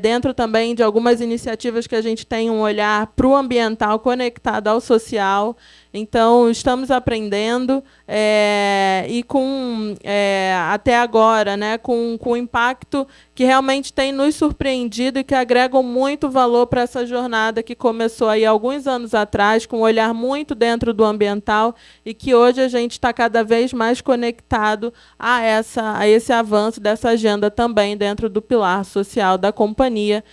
dentro também de algumas iniciativas que a gente tem um olhar para o ambiental conectado ao social. Então, estamos aprendendo e com até agora, né, com o impacto que realmente tem nos surpreendido e que agregam muito valor para essa jornada que começou aí alguns anos atrás, com um olhar muito dentro do ambiental e que hoje a gente está cada vez mais conectado a esse avanço dessa agenda também dentro do pilar social da companhia,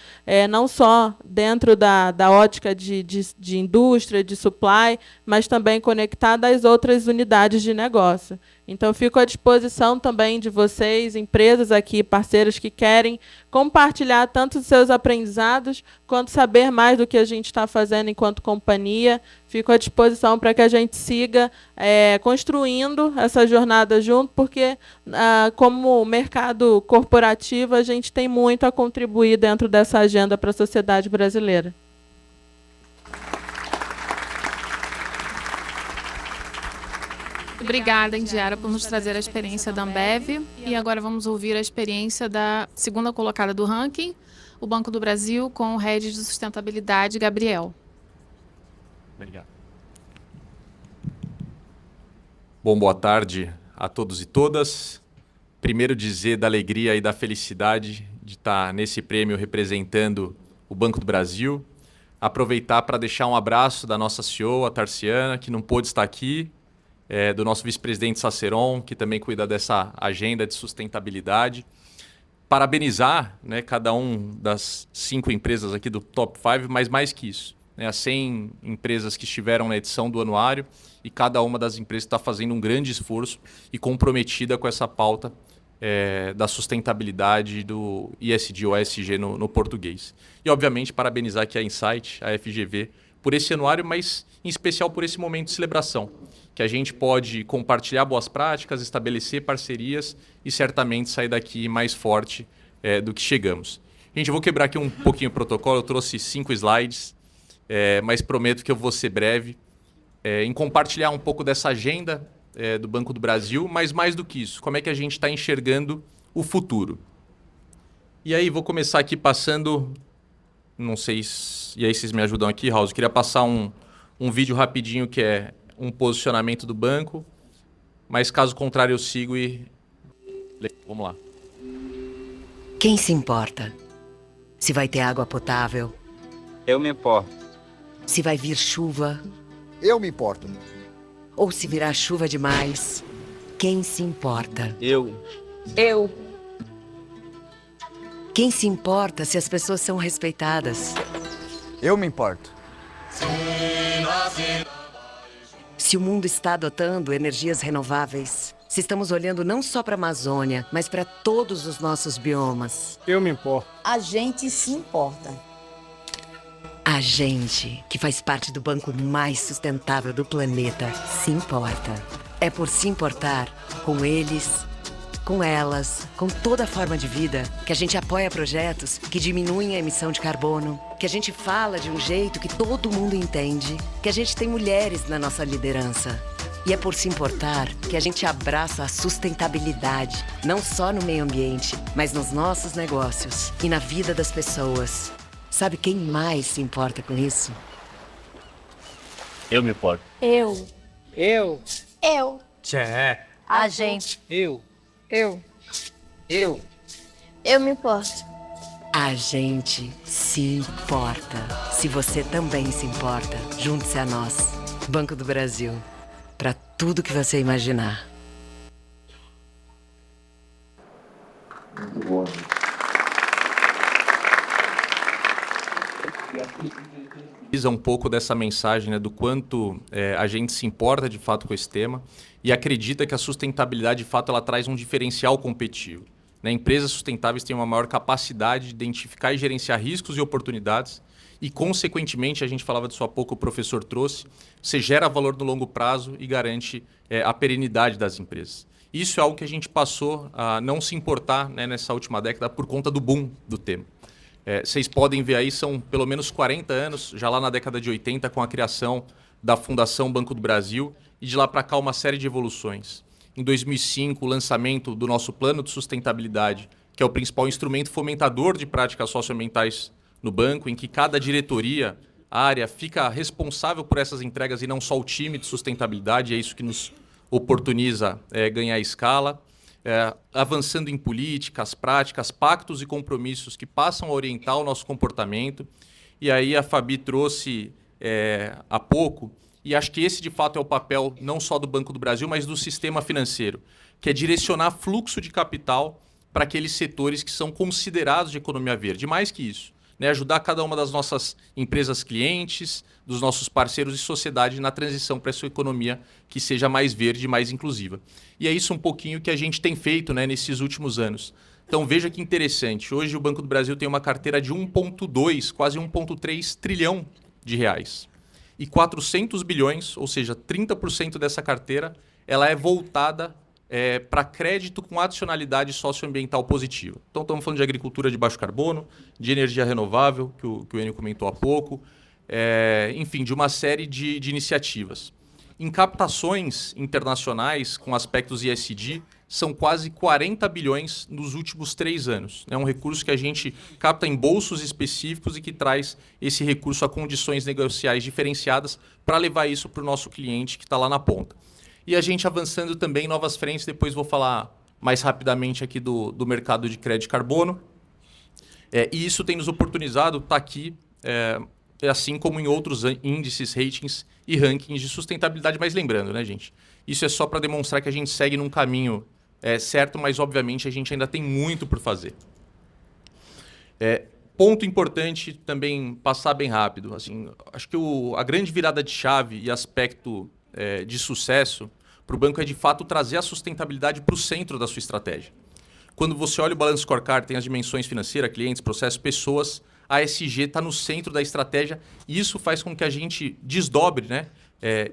não só dentro da ótica de indústria, de supply, mas também conectada às outras unidades de negócio. Então, fico à disposição também de vocês, empresas aqui, parceiros que querem compartilhar tanto os seus aprendizados, quanto saber mais do que a gente está fazendo enquanto companhia. Fico à disposição para que a gente siga construindo essa jornada junto, porque, como mercado corporativo, a gente tem muito a contribuir dentro dessa agenda para a sociedade brasileira. Obrigada, Indiara, por nos trazer a experiência da Ambev. E agora vamos ouvir a experiência da segunda colocada do ranking, o Banco do Brasil, com o Head de Sustentabilidade, Gabriel. Obrigado. Bom, boa tarde a todos e todas. Primeiro dizer da alegria e da felicidade de estar nesse prêmio representando o Banco do Brasil. Aproveitar para deixar um abraço da nossa CEO, a Tarciana, que não pôde estar aqui, do nosso vice-presidente Saceron, que também cuida dessa agenda de sustentabilidade. Parabenizar, né, cada um das 5 empresas aqui do Top 5, mas mais que isso, né, as 100 empresas que estiveram na edição do anuário, e cada uma das empresas está fazendo um grande esforço e comprometida com essa pauta da sustentabilidade do ESG ou ESG no português. E, obviamente, parabenizar aqui a Insight, a FGV, por esse anuário, mas em especial por esse momento de celebração, que a gente pode compartilhar boas práticas, estabelecer parcerias e certamente sair daqui mais forte do que chegamos. Gente, eu vou quebrar aqui um pouquinho o protocolo, eu trouxe 5 slides, mas prometo que eu vou ser breve, em compartilhar um pouco dessa agenda do Banco do Brasil, mas mais do que isso, como é que a gente está enxergando o futuro. E aí, vou começar aqui passando, não sei se... E aí vocês me ajudam aqui, Raul, eu queria passar um vídeo rapidinho que é um posicionamento do banco, mas caso contrário eu sigo e... Vamos lá. Quem se importa? Se vai ter água potável? Eu me importo. Se vai vir chuva? Eu me importo. Ou se virar chuva demais? Quem se importa? Eu. Quem se importa se as pessoas são respeitadas? Eu me importo. Se o mundo está adotando energias renováveis? Se estamos olhando não só para a Amazônia, mas para todos os nossos biomas? Eu me importo. A gente se importa. A gente, que faz parte do banco mais sustentável do planeta, se importa. É por se importar com eles, com elas, com toda a forma de vida, que a gente apoia projetos que diminuem a emissão de carbono, que a gente fala de um jeito que todo mundo entende, que a gente tem mulheres na nossa liderança. E é por se importar que a gente abraça a sustentabilidade, não só no meio ambiente, mas nos nossos negócios e na vida das pessoas. Sabe quem mais se importa com isso? Eu me importo. Eu. Tchê. A gente. Eu. Eu me importo. A gente se importa. Se você também se importa, junte-se a nós. Banco do Brasil. Para tudo que você imaginar. Muito bom. Um pouco dessa mensagem, né, do quanto a gente se importa de fato com esse tema e acredita que a sustentabilidade de fato ela traz um diferencial competitivo, né? Empresas sustentáveis têm uma maior capacidade de identificar e gerenciar riscos e oportunidades e, consequentemente, a gente falava disso há pouco, o professor trouxe, você gera valor no longo prazo e garante a perenidade das empresas. Isso é algo que a gente passou a não se importar, né, nessa última década por conta do boom do tema. Vocês podem ver aí, são pelo menos 40 anos, já lá na década de 80, com a criação da Fundação Banco do Brasil, e de lá para cá uma série de evoluções. Em 2005, o lançamento do nosso Plano de Sustentabilidade, que é o principal instrumento fomentador de práticas socioambientais no banco, em que cada diretoria, área, fica responsável por essas entregas e não só o time de sustentabilidade, é isso que nos oportuniza ganhar escala. Avançando em políticas, práticas, pactos e compromissos que passam a orientar o nosso comportamento. E aí a Fabi trouxe há pouco, e acho que esse de fato é o papel não só do Banco do Brasil, mas do sistema financeiro, que é direcionar fluxo de capital para aqueles setores que são considerados de economia verde. Mais que isso, né? Ajudar cada uma das nossas empresas clientes, dos nossos parceiros e sociedade na transição para essa economia que seja mais verde e mais inclusiva. E é isso um pouquinho que a gente tem feito, né, nesses últimos anos. Então veja que interessante, hoje o Banco do Brasil tem uma carteira de 1,2, quase 1,3 trilhão de reais. E 400 bilhões, ou seja, 30% dessa carteira, ela é voltada para crédito com adicionalidade socioambiental positiva. Então estamos falando de agricultura de baixo carbono, de energia renovável, que o Enio comentou há pouco, enfim, de uma série de iniciativas. Em captações internacionais com aspectos ESG, são quase 40 bilhões nos últimos 3 anos. É um recurso que a gente capta em bolsos específicos e que traz esse recurso a condições negociais diferenciadas para levar isso para o nosso cliente que está lá na ponta. E a gente avançando também em novas frentes, depois vou falar mais rapidamente aqui do mercado de crédito carbono. E isso tem nos oportunizado estar aqui, assim como em outros índices, ratings e rankings de sustentabilidade. Mas lembrando, né, gente? Isso é só para demonstrar que a gente segue num caminho certo, mas obviamente a gente ainda tem muito por fazer. Ponto importante também, passar bem rápido. Assim, acho que a grande virada de chave e aspecto de sucesso para o banco é, de fato, trazer a sustentabilidade para o centro da sua estratégia. Quando você olha o Balanço Scorecard, tem as dimensões financeiras, clientes, processos, pessoas, a ESG está no centro da estratégia e isso faz com que a gente desdobre, né,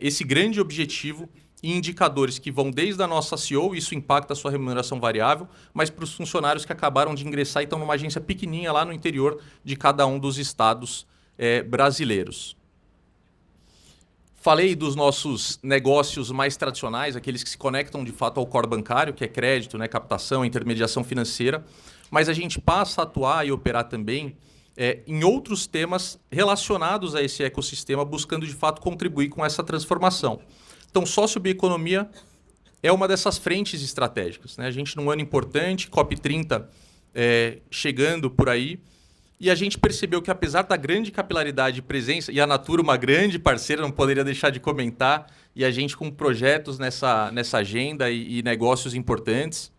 esse grande objetivo em indicadores que vão desde a nossa CEO, isso impacta a sua remuneração variável, mas para os funcionários que acabaram de ingressar e estão numa agência pequenininha lá no interior de cada um dos estados brasileiros. Falei dos nossos negócios mais tradicionais, aqueles que se conectam de fato ao core bancário, que é crédito, né, captação, intermediação financeira, mas a gente passa a atuar e operar também em outros temas relacionados a esse ecossistema, buscando de fato contribuir com essa transformação. Então, sociobioeconomia é uma dessas frentes estratégicas, né? A gente, num ano importante, COP30 chegando por aí, e a gente percebeu que, apesar da grande capilaridade e presença, e a Natura, uma grande parceira, não poderia deixar de comentar, e a gente com projetos nessa agenda e negócios importantes,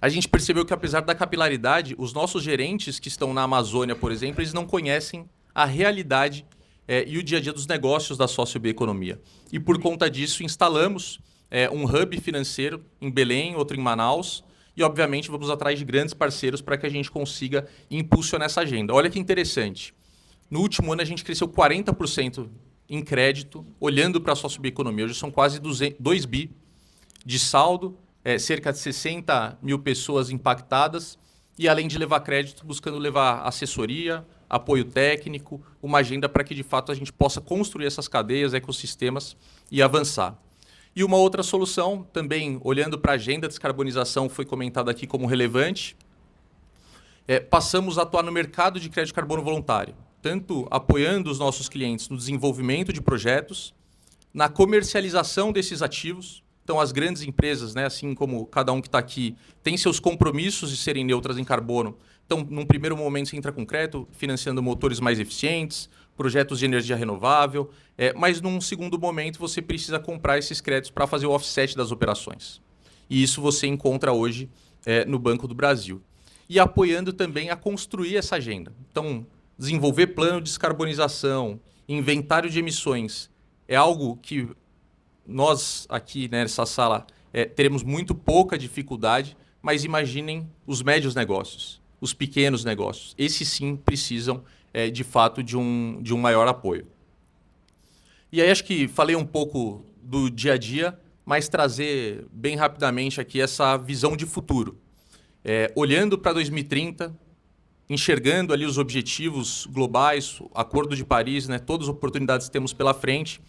a gente percebeu que, apesar da capilaridade, os nossos gerentes que estão na Amazônia, por exemplo, eles não conhecem a realidade e o dia a dia dos negócios da sociobioeconomia. E, por conta disso, instalamos um hub financeiro em Belém, outro em Manaus, e, obviamente, vamos atrás de grandes parceiros para que a gente consiga impulsionar essa agenda. Olha que interessante. No último ano, a gente cresceu 40% em crédito, olhando para a sociobioeconomia. Hoje são quase 2 bi de saldo, cerca de 60 mil pessoas impactadas, e, além de levar crédito, buscando levar assessoria, apoio técnico, uma agenda para que, de fato, a gente possa construir essas cadeias, ecossistemas e avançar. E uma outra solução, também olhando para a agenda de descarbonização, foi comentada aqui como relevante, passamos a atuar no mercado de crédito carbono voluntário, tanto apoiando os nossos clientes no desenvolvimento de projetos, na comercialização desses ativos. Então, as grandes empresas, né, assim como cada um que está aqui, têm seus compromissos de serem neutras em carbono. Então, num primeiro momento, você entra com crédito, financiando motores mais eficientes, projetos de energia renovável, mas num segundo momento você precisa comprar esses créditos para fazer o offset das operações. E isso você encontra hoje no Banco do Brasil. E apoiando também a construir essa agenda. Então, desenvolver plano de descarbonização, inventário de emissões, é algo que nós aqui nessa sala teremos muito pouca dificuldade, mas imaginem os médios negócios, os pequenos negócios. Esses sim precisam de fato de um maior apoio. E aí acho que falei um pouco do dia a dia, mas trazer bem rapidamente aqui essa visão de futuro. Olhando para 2030, enxergando ali os objetivos globais, o Acordo de Paris, né, todas as oportunidades que temos pela frente,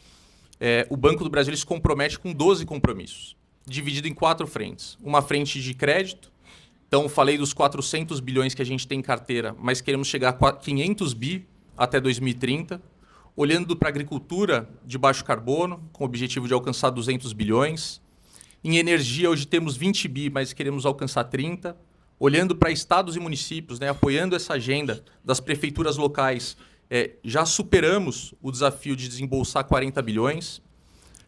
o Banco do Brasil se compromete com 12 compromissos, dividido em 4 frentes. Uma frente de crédito. Então, falei dos 400 bilhões que a gente tem em carteira, mas queremos chegar a 500 bi até 2030. Olhando para a agricultura de baixo carbono, com o objetivo de alcançar 200 bilhões. Em energia, hoje temos 20 bi, mas queremos alcançar 30. Olhando para estados e municípios, né, apoiando essa agenda das prefeituras locais, já superamos o desafio de desembolsar 40 bilhões.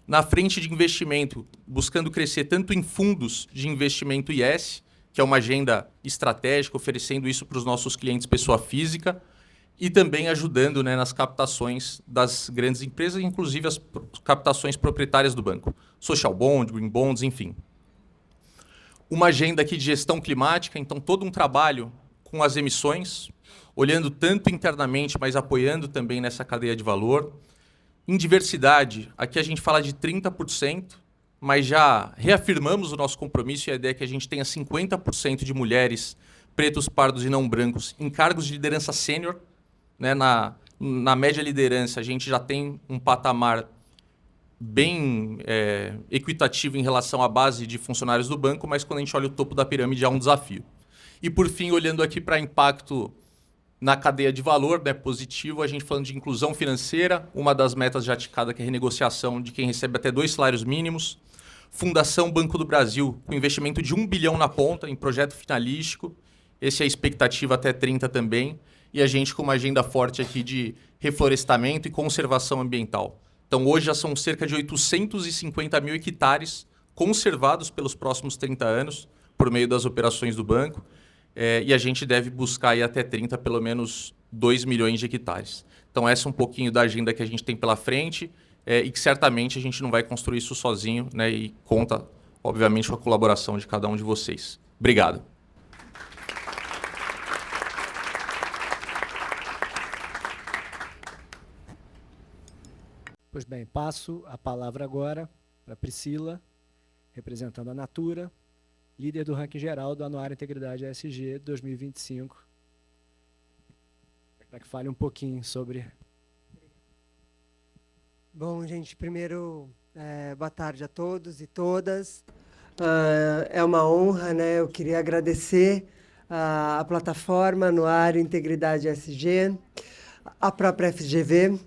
Na frente de investimento, buscando crescer tanto em fundos de investimento IS, que é uma agenda estratégica, oferecendo isso para os nossos clientes pessoa física, e também ajudando, né, nas captações das grandes empresas, inclusive as captações proprietárias do banco. Social Bond, Green Bonds, enfim. Uma agenda aqui de gestão climática, então todo um trabalho com as emissões, olhando tanto internamente, mas apoiando também nessa cadeia de valor. Em diversidade, aqui a gente fala de 30%, mas já reafirmamos o nosso compromisso e a ideia é que a gente tenha 50% de mulheres, pretos, pardos e não brancos em cargos de liderança sênior. Né, na média liderança, a gente já tem um patamar bem equitativo em relação à base de funcionários do banco, mas quando a gente olha o topo da pirâmide há um desafio. E, por fim, olhando aqui para impacto na cadeia de valor, né, positivo, a gente falando de inclusão financeira, uma das metas já ticada que é a renegociação de quem recebe até 2 salários mínimos, Fundação Banco do Brasil, com investimento de 1 bilhão na ponta em projeto finalístico, esse é a expectativa até 30 também, e a gente com uma agenda forte aqui de reflorestamento e conservação ambiental. Então, hoje já são cerca de 850 mil hectares conservados pelos próximos 30 anos, por meio das operações do banco, e a gente deve buscar aí até 30, pelo menos 2 milhões de hectares. Então, essa é um pouquinho da agenda que a gente tem pela frente, e que certamente a gente não vai construir isso sozinho, né, e conta, obviamente, com a colaboração de cada um de vocês. Obrigado. Pois bem, passo a palavra agora para Priscila, representando a Natura, líder do ranking geral do Anuário Integridade ESG 2025, para que fale um pouquinho sobre... Bom, gente, primeiro, boa tarde a todos e todas. É uma honra, né? Eu queria agradecer a plataforma Anuário Integridade ESG, a própria FGV,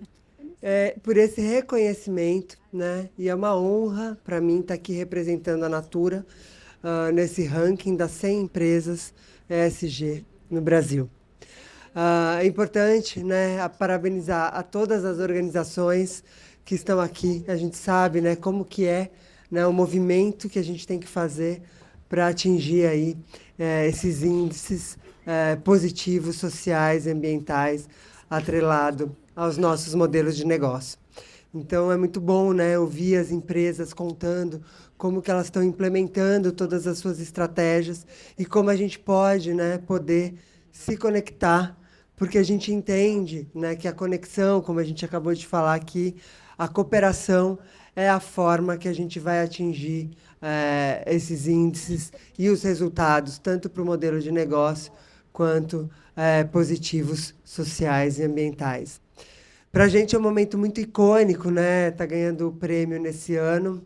por esse reconhecimento, né? E é uma honra para mim estar aqui representando a Natura nesse ranking das 100 empresas ESG no Brasil. É importante, né, parabenizar a todas as organizações que estão aqui. A gente sabe, né, como que é, né, o movimento que a gente tem que fazer para atingir aí esses índices positivos, sociais e ambientais atrelado aos nossos modelos de negócio. Então, é muito bom, né, ouvir as empresas contando como que elas estão implementando todas as suas estratégias e como a gente pode, né, poder se conectar, porque a gente entende, né, que a conexão, como a gente acabou de falar aqui, a cooperação é a forma que a gente vai atingir esses índices e os resultados, tanto para o modelo de negócio quanto positivos sociais e ambientais. Para a gente é um momento muito icônico, né? Tá ganhando o prêmio nesse ano.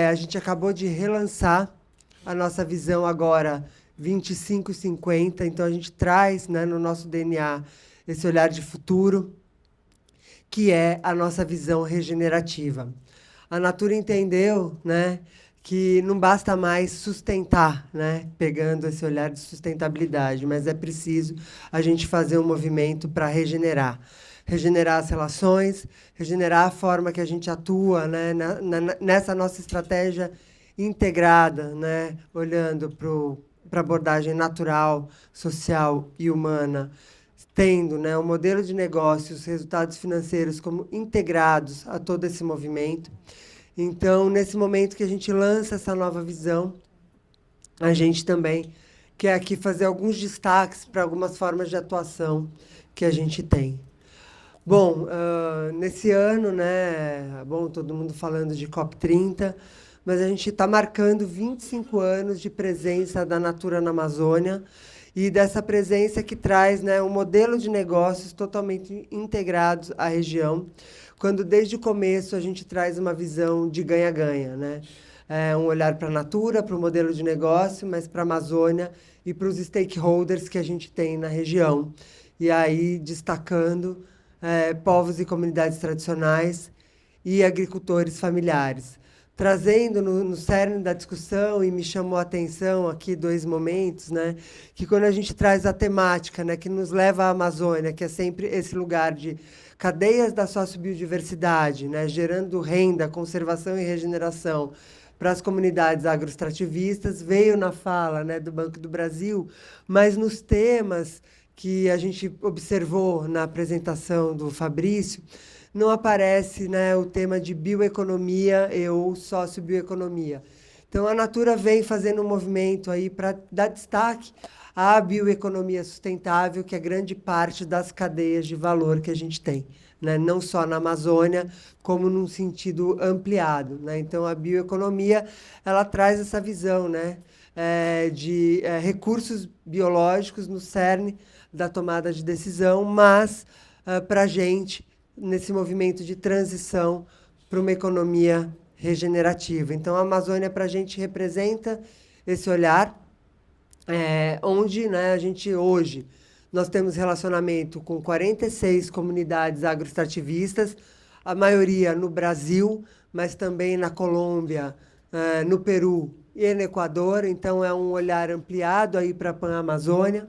A gente acabou de relançar a nossa visão agora 25-50, então a gente traz, né, no nosso DNA esse olhar de futuro, que é a nossa visão regenerativa. A Natura entendeu, né, que não basta mais sustentar, né, pegando esse olhar de sustentabilidade, mas é preciso a gente fazer um movimento para regenerar. Regenerar as relações, regenerar a forma que a gente atua, né, nessa nossa estratégia integrada, né, olhando para a abordagem natural, social e humana, tendo, né, o modelo de negócio, os resultados financeiros como integrados a todo esse movimento. Então, nesse momento que a gente lança essa nova visão, a gente também quer aqui fazer alguns destaques para algumas formas de atuação que a gente tem. Bom, nesse ano, né, bom, todo mundo falando de COP30, mas a gente está marcando 25 anos de presença da Natura na Amazônia e dessa presença que traz, né, um modelo de negócios totalmente integrados à região, quando desde o começo a gente traz uma visão de ganha-ganha, né? Um olhar para a Natura, para o modelo de negócio, mas para a Amazônia e para os stakeholders que a gente tem na região. E aí destacando povos e comunidades tradicionais e agricultores familiares. Trazendo no cerne da discussão, e me chamou a atenção aqui 2 momentos, né, que quando a gente traz a temática, né, que nos leva à Amazônia, que é sempre esse lugar de cadeias da sociobiodiversidade, né, gerando renda, conservação e regeneração para as comunidades agroextrativistas, veio na fala, né, do Banco do Brasil, mas nos temas que a gente observou na apresentação do Fabrício, não aparece, né, o tema de bioeconomia ou sociobioeconomia. Então, a Natura vem fazendo um movimento aí para dar destaque à bioeconomia sustentável, que é grande parte das cadeias de valor que a gente tem, né? Não só na Amazônia, como num sentido ampliado, né? Então, a bioeconomia ela traz essa visão, né, de recursos biológicos no cerne da tomada de decisão, mas para a gente, nesse movimento de transição para uma economia regenerativa. Então, a Amazônia, para a gente, representa esse olhar, onde, né, a gente hoje, nós temos relacionamento com 46 comunidades agroextrativistas, a maioria no Brasil, mas também na Colômbia, no Peru e no Equador. Então, é um olhar ampliado aí para a Pan-Amazônia.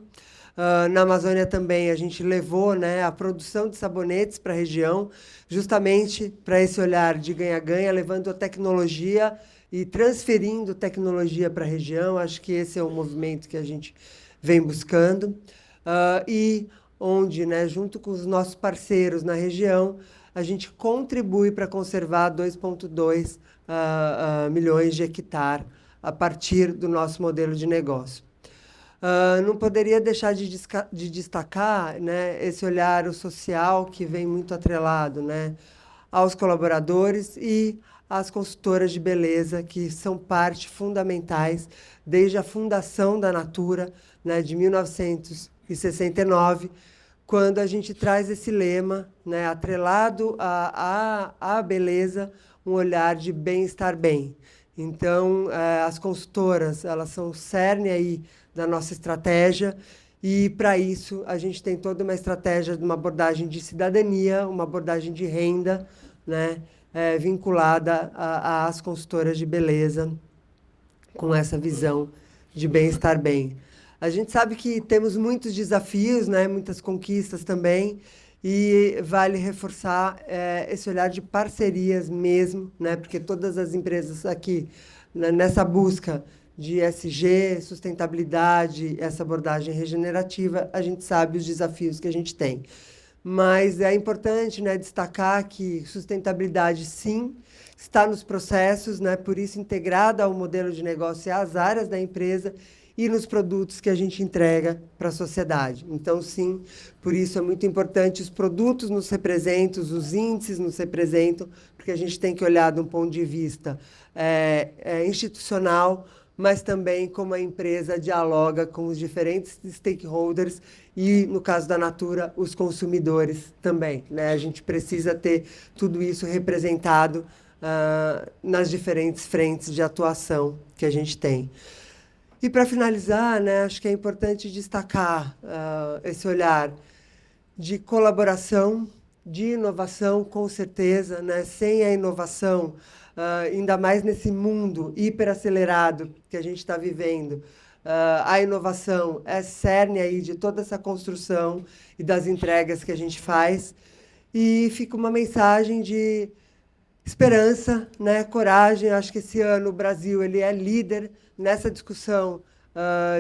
Na Amazônia também a gente levou, né, a produção de sabonetes para a região, justamente para esse olhar de ganha-ganha, levando a tecnologia e transferindo tecnologia para a região. Acho que esse é o movimento que a gente vem buscando. E onde, né, junto com os nossos parceiros na região, a gente contribui para conservar 2,2 milhões de hectares a partir do nosso modelo de negócio. Não poderia deixar de destacar, né, esse olhar social que vem muito atrelado, né, aos colaboradores e às consultoras de beleza, que são parte fundamentais desde a fundação da Natura, né, de 1969, quando a gente traz esse lema, né, atrelado à beleza, um olhar de bem-estar bem. Então, as consultoras, elas são o cerne aí da nossa estratégia, e para isso a gente tem toda uma estratégia de uma abordagem de cidadania, uma abordagem de renda, né, vinculada às consultoras de beleza, com essa visão de bem-estar bem. A gente sabe que temos muitos desafios, né, muitas conquistas também, e vale reforçar esse olhar de parcerias mesmo, né, porque todas as empresas aqui, nessa busca de ESG, sustentabilidade, essa abordagem regenerativa, a gente sabe os desafios que a gente tem. Mas é importante, né, destacar que sustentabilidade, sim, está nos processos, né, por isso integrada ao modelo de negócio e às áreas da empresa e nos produtos que a gente entrega para a sociedade. Então, sim, por isso é muito importante, os produtos nos representam, os índices nos representam, porque a gente tem que olhar de um ponto de vista institucional, mas também como a empresa dialoga com os diferentes stakeholders e, no caso da Natura, os consumidores também, né? A gente precisa ter tudo isso representado nas diferentes frentes de atuação que a gente tem. E, para finalizar, né, acho que é importante destacar esse olhar de colaboração, de inovação, com certeza, né? Sem a inovação, ainda mais nesse mundo hiperacelerado que a gente está vivendo, a inovação é cerne aí de toda essa construção e das entregas que a gente faz. E fica uma mensagem de esperança, né, coragem. Acho que esse ano o Brasil ele é líder nessa discussão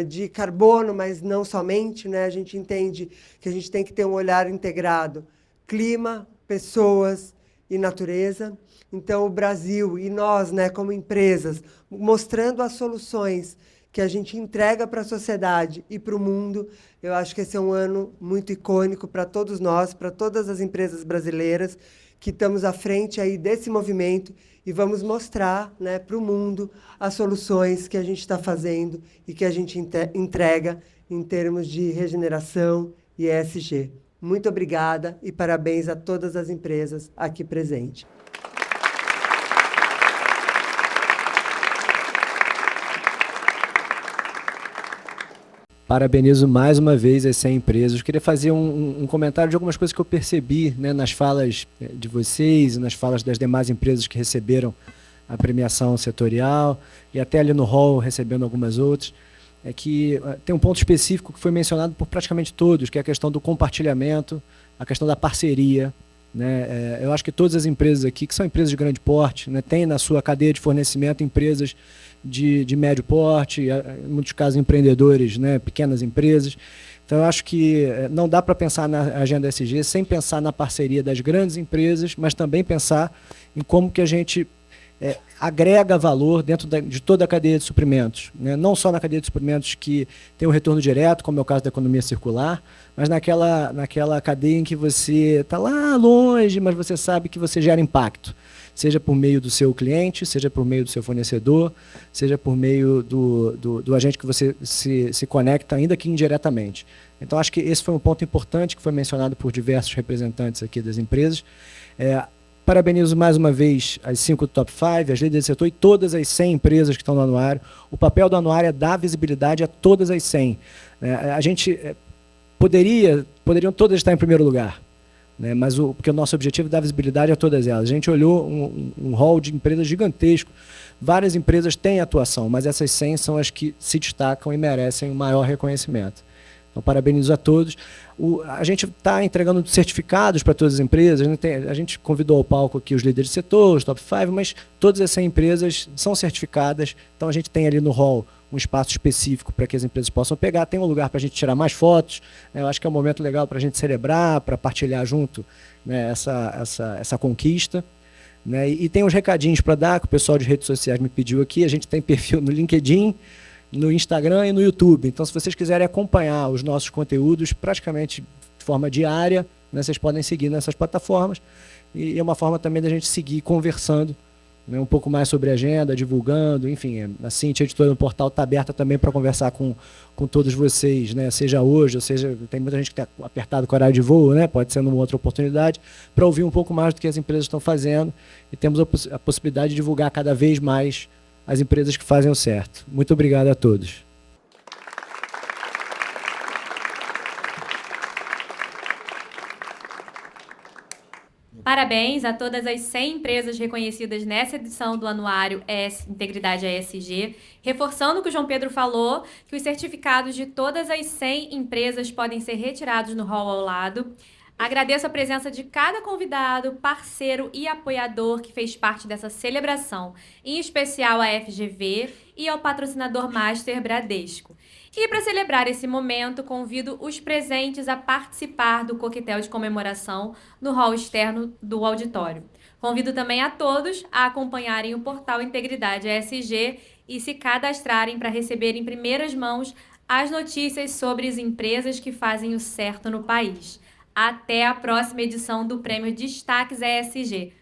de carbono, mas não somente, né? A gente entende que a gente tem que ter um olhar integrado, clima, pessoas e natureza. Então, o Brasil e nós, né, como empresas, mostrando as soluções que a gente entrega para a sociedade e para o mundo, eu acho que esse é um ano muito icônico para todos nós, para todas as empresas brasileiras, que estamos à frente aí desse movimento e vamos mostrar, né, para o mundo as soluções que a gente está fazendo e que a gente entrega em termos de regeneração e ESG. Muito obrigada e parabéns a todas as empresas aqui presentes. Parabenizo mais uma vez as 100 empresas. Eu queria fazer um comentário de algumas coisas que eu percebi, né, nas falas de vocês e nas falas das demais empresas que receberam a premiação setorial e até ali no hall recebendo algumas outras. É que tem um ponto específico que foi mencionado por praticamente todos, que é a questão do compartilhamento, a questão da parceria, né? Eu acho que todas as empresas aqui, que são empresas de grande porte, né, têm na sua cadeia de fornecimento empresas de médio porte, em muitos casos empreendedores, né, pequenas empresas. Então eu acho que não dá para pensar na agenda ESG sem pensar na parceria das grandes empresas, mas também pensar em como que a gente agrega valor dentro de toda a cadeia de suprimentos, né? Não só na cadeia de suprimentos que tem um retorno direto, como é o caso da economia circular, mas naquela cadeia em que você está lá longe, mas você sabe que você gera impacto, seja por meio do seu cliente, seja por meio do seu fornecedor, seja por meio do agente que você se conecta, ainda que indiretamente. Então, acho que esse foi um ponto importante que foi mencionado por diversos representantes aqui das empresas. parabenizo mais uma vez as 5 do Top 5, as líderes do setor e todas as 100 empresas que estão no anuário. O papel do anuário é dar visibilidade a todas as 100. A gente poderiam todas estar em primeiro lugar, né? Mas porque o nosso objetivo é dar visibilidade a todas elas. A gente olhou um hall de empresas gigantesco. Várias empresas têm atuação, mas essas 100 são as que se destacam e merecem o maior reconhecimento. Então, parabenizo a todos. A gente está entregando certificados para todas as empresas. A gente convidou ao palco aqui os líderes de setor, os top 5, mas todas essas empresas são certificadas. Então, a gente tem ali no hall um espaço específico para que as empresas possam pegar. Tem um lugar para a gente tirar mais fotos. Eu acho que é um momento legal para a gente celebrar, para partilhar junto, né, essa conquista. Né? E tem uns recadinhos para dar, que o pessoal de redes sociais me pediu aqui. A gente tem perfil no LinkedIn, no Instagram e no YouTube. Então, se vocês quiserem acompanhar os nossos conteúdos praticamente de forma diária, né, vocês podem seguir nessas plataformas. E é uma forma também da gente seguir conversando, né, um pouco mais sobre a agenda, divulgando, enfim. A Cíntia, editora do portal, está aberta também para conversar com todos vocês, né, seja hoje, ou seja, tem muita gente que está apertado com o horário de voo, né, pode ser numa outra oportunidade, para ouvir um pouco mais do que as empresas estão fazendo. E temos a possibilidade de divulgar cada vez mais as empresas que fazem o certo. Muito obrigado a todos. Parabéns a todas as 100 empresas reconhecidas nessa edição do anuário Integridade ESG, reforçando o que o João Pedro falou, que os certificados de todas as 100 empresas podem ser retirados no hall ao lado. Agradeço a presença de cada convidado, parceiro e apoiador que fez parte dessa celebração, em especial a FGV e ao patrocinador Master Bradesco. E para celebrar esse momento, convido os presentes a participar do coquetel de comemoração no hall externo do auditório. Convido também a todos a acompanharem o portal Integridade ESG e se cadastrarem para receber em primeiras mãos as notícias sobre as empresas que fazem o certo no país. Até a próxima edição do Prêmio Destaques ESG.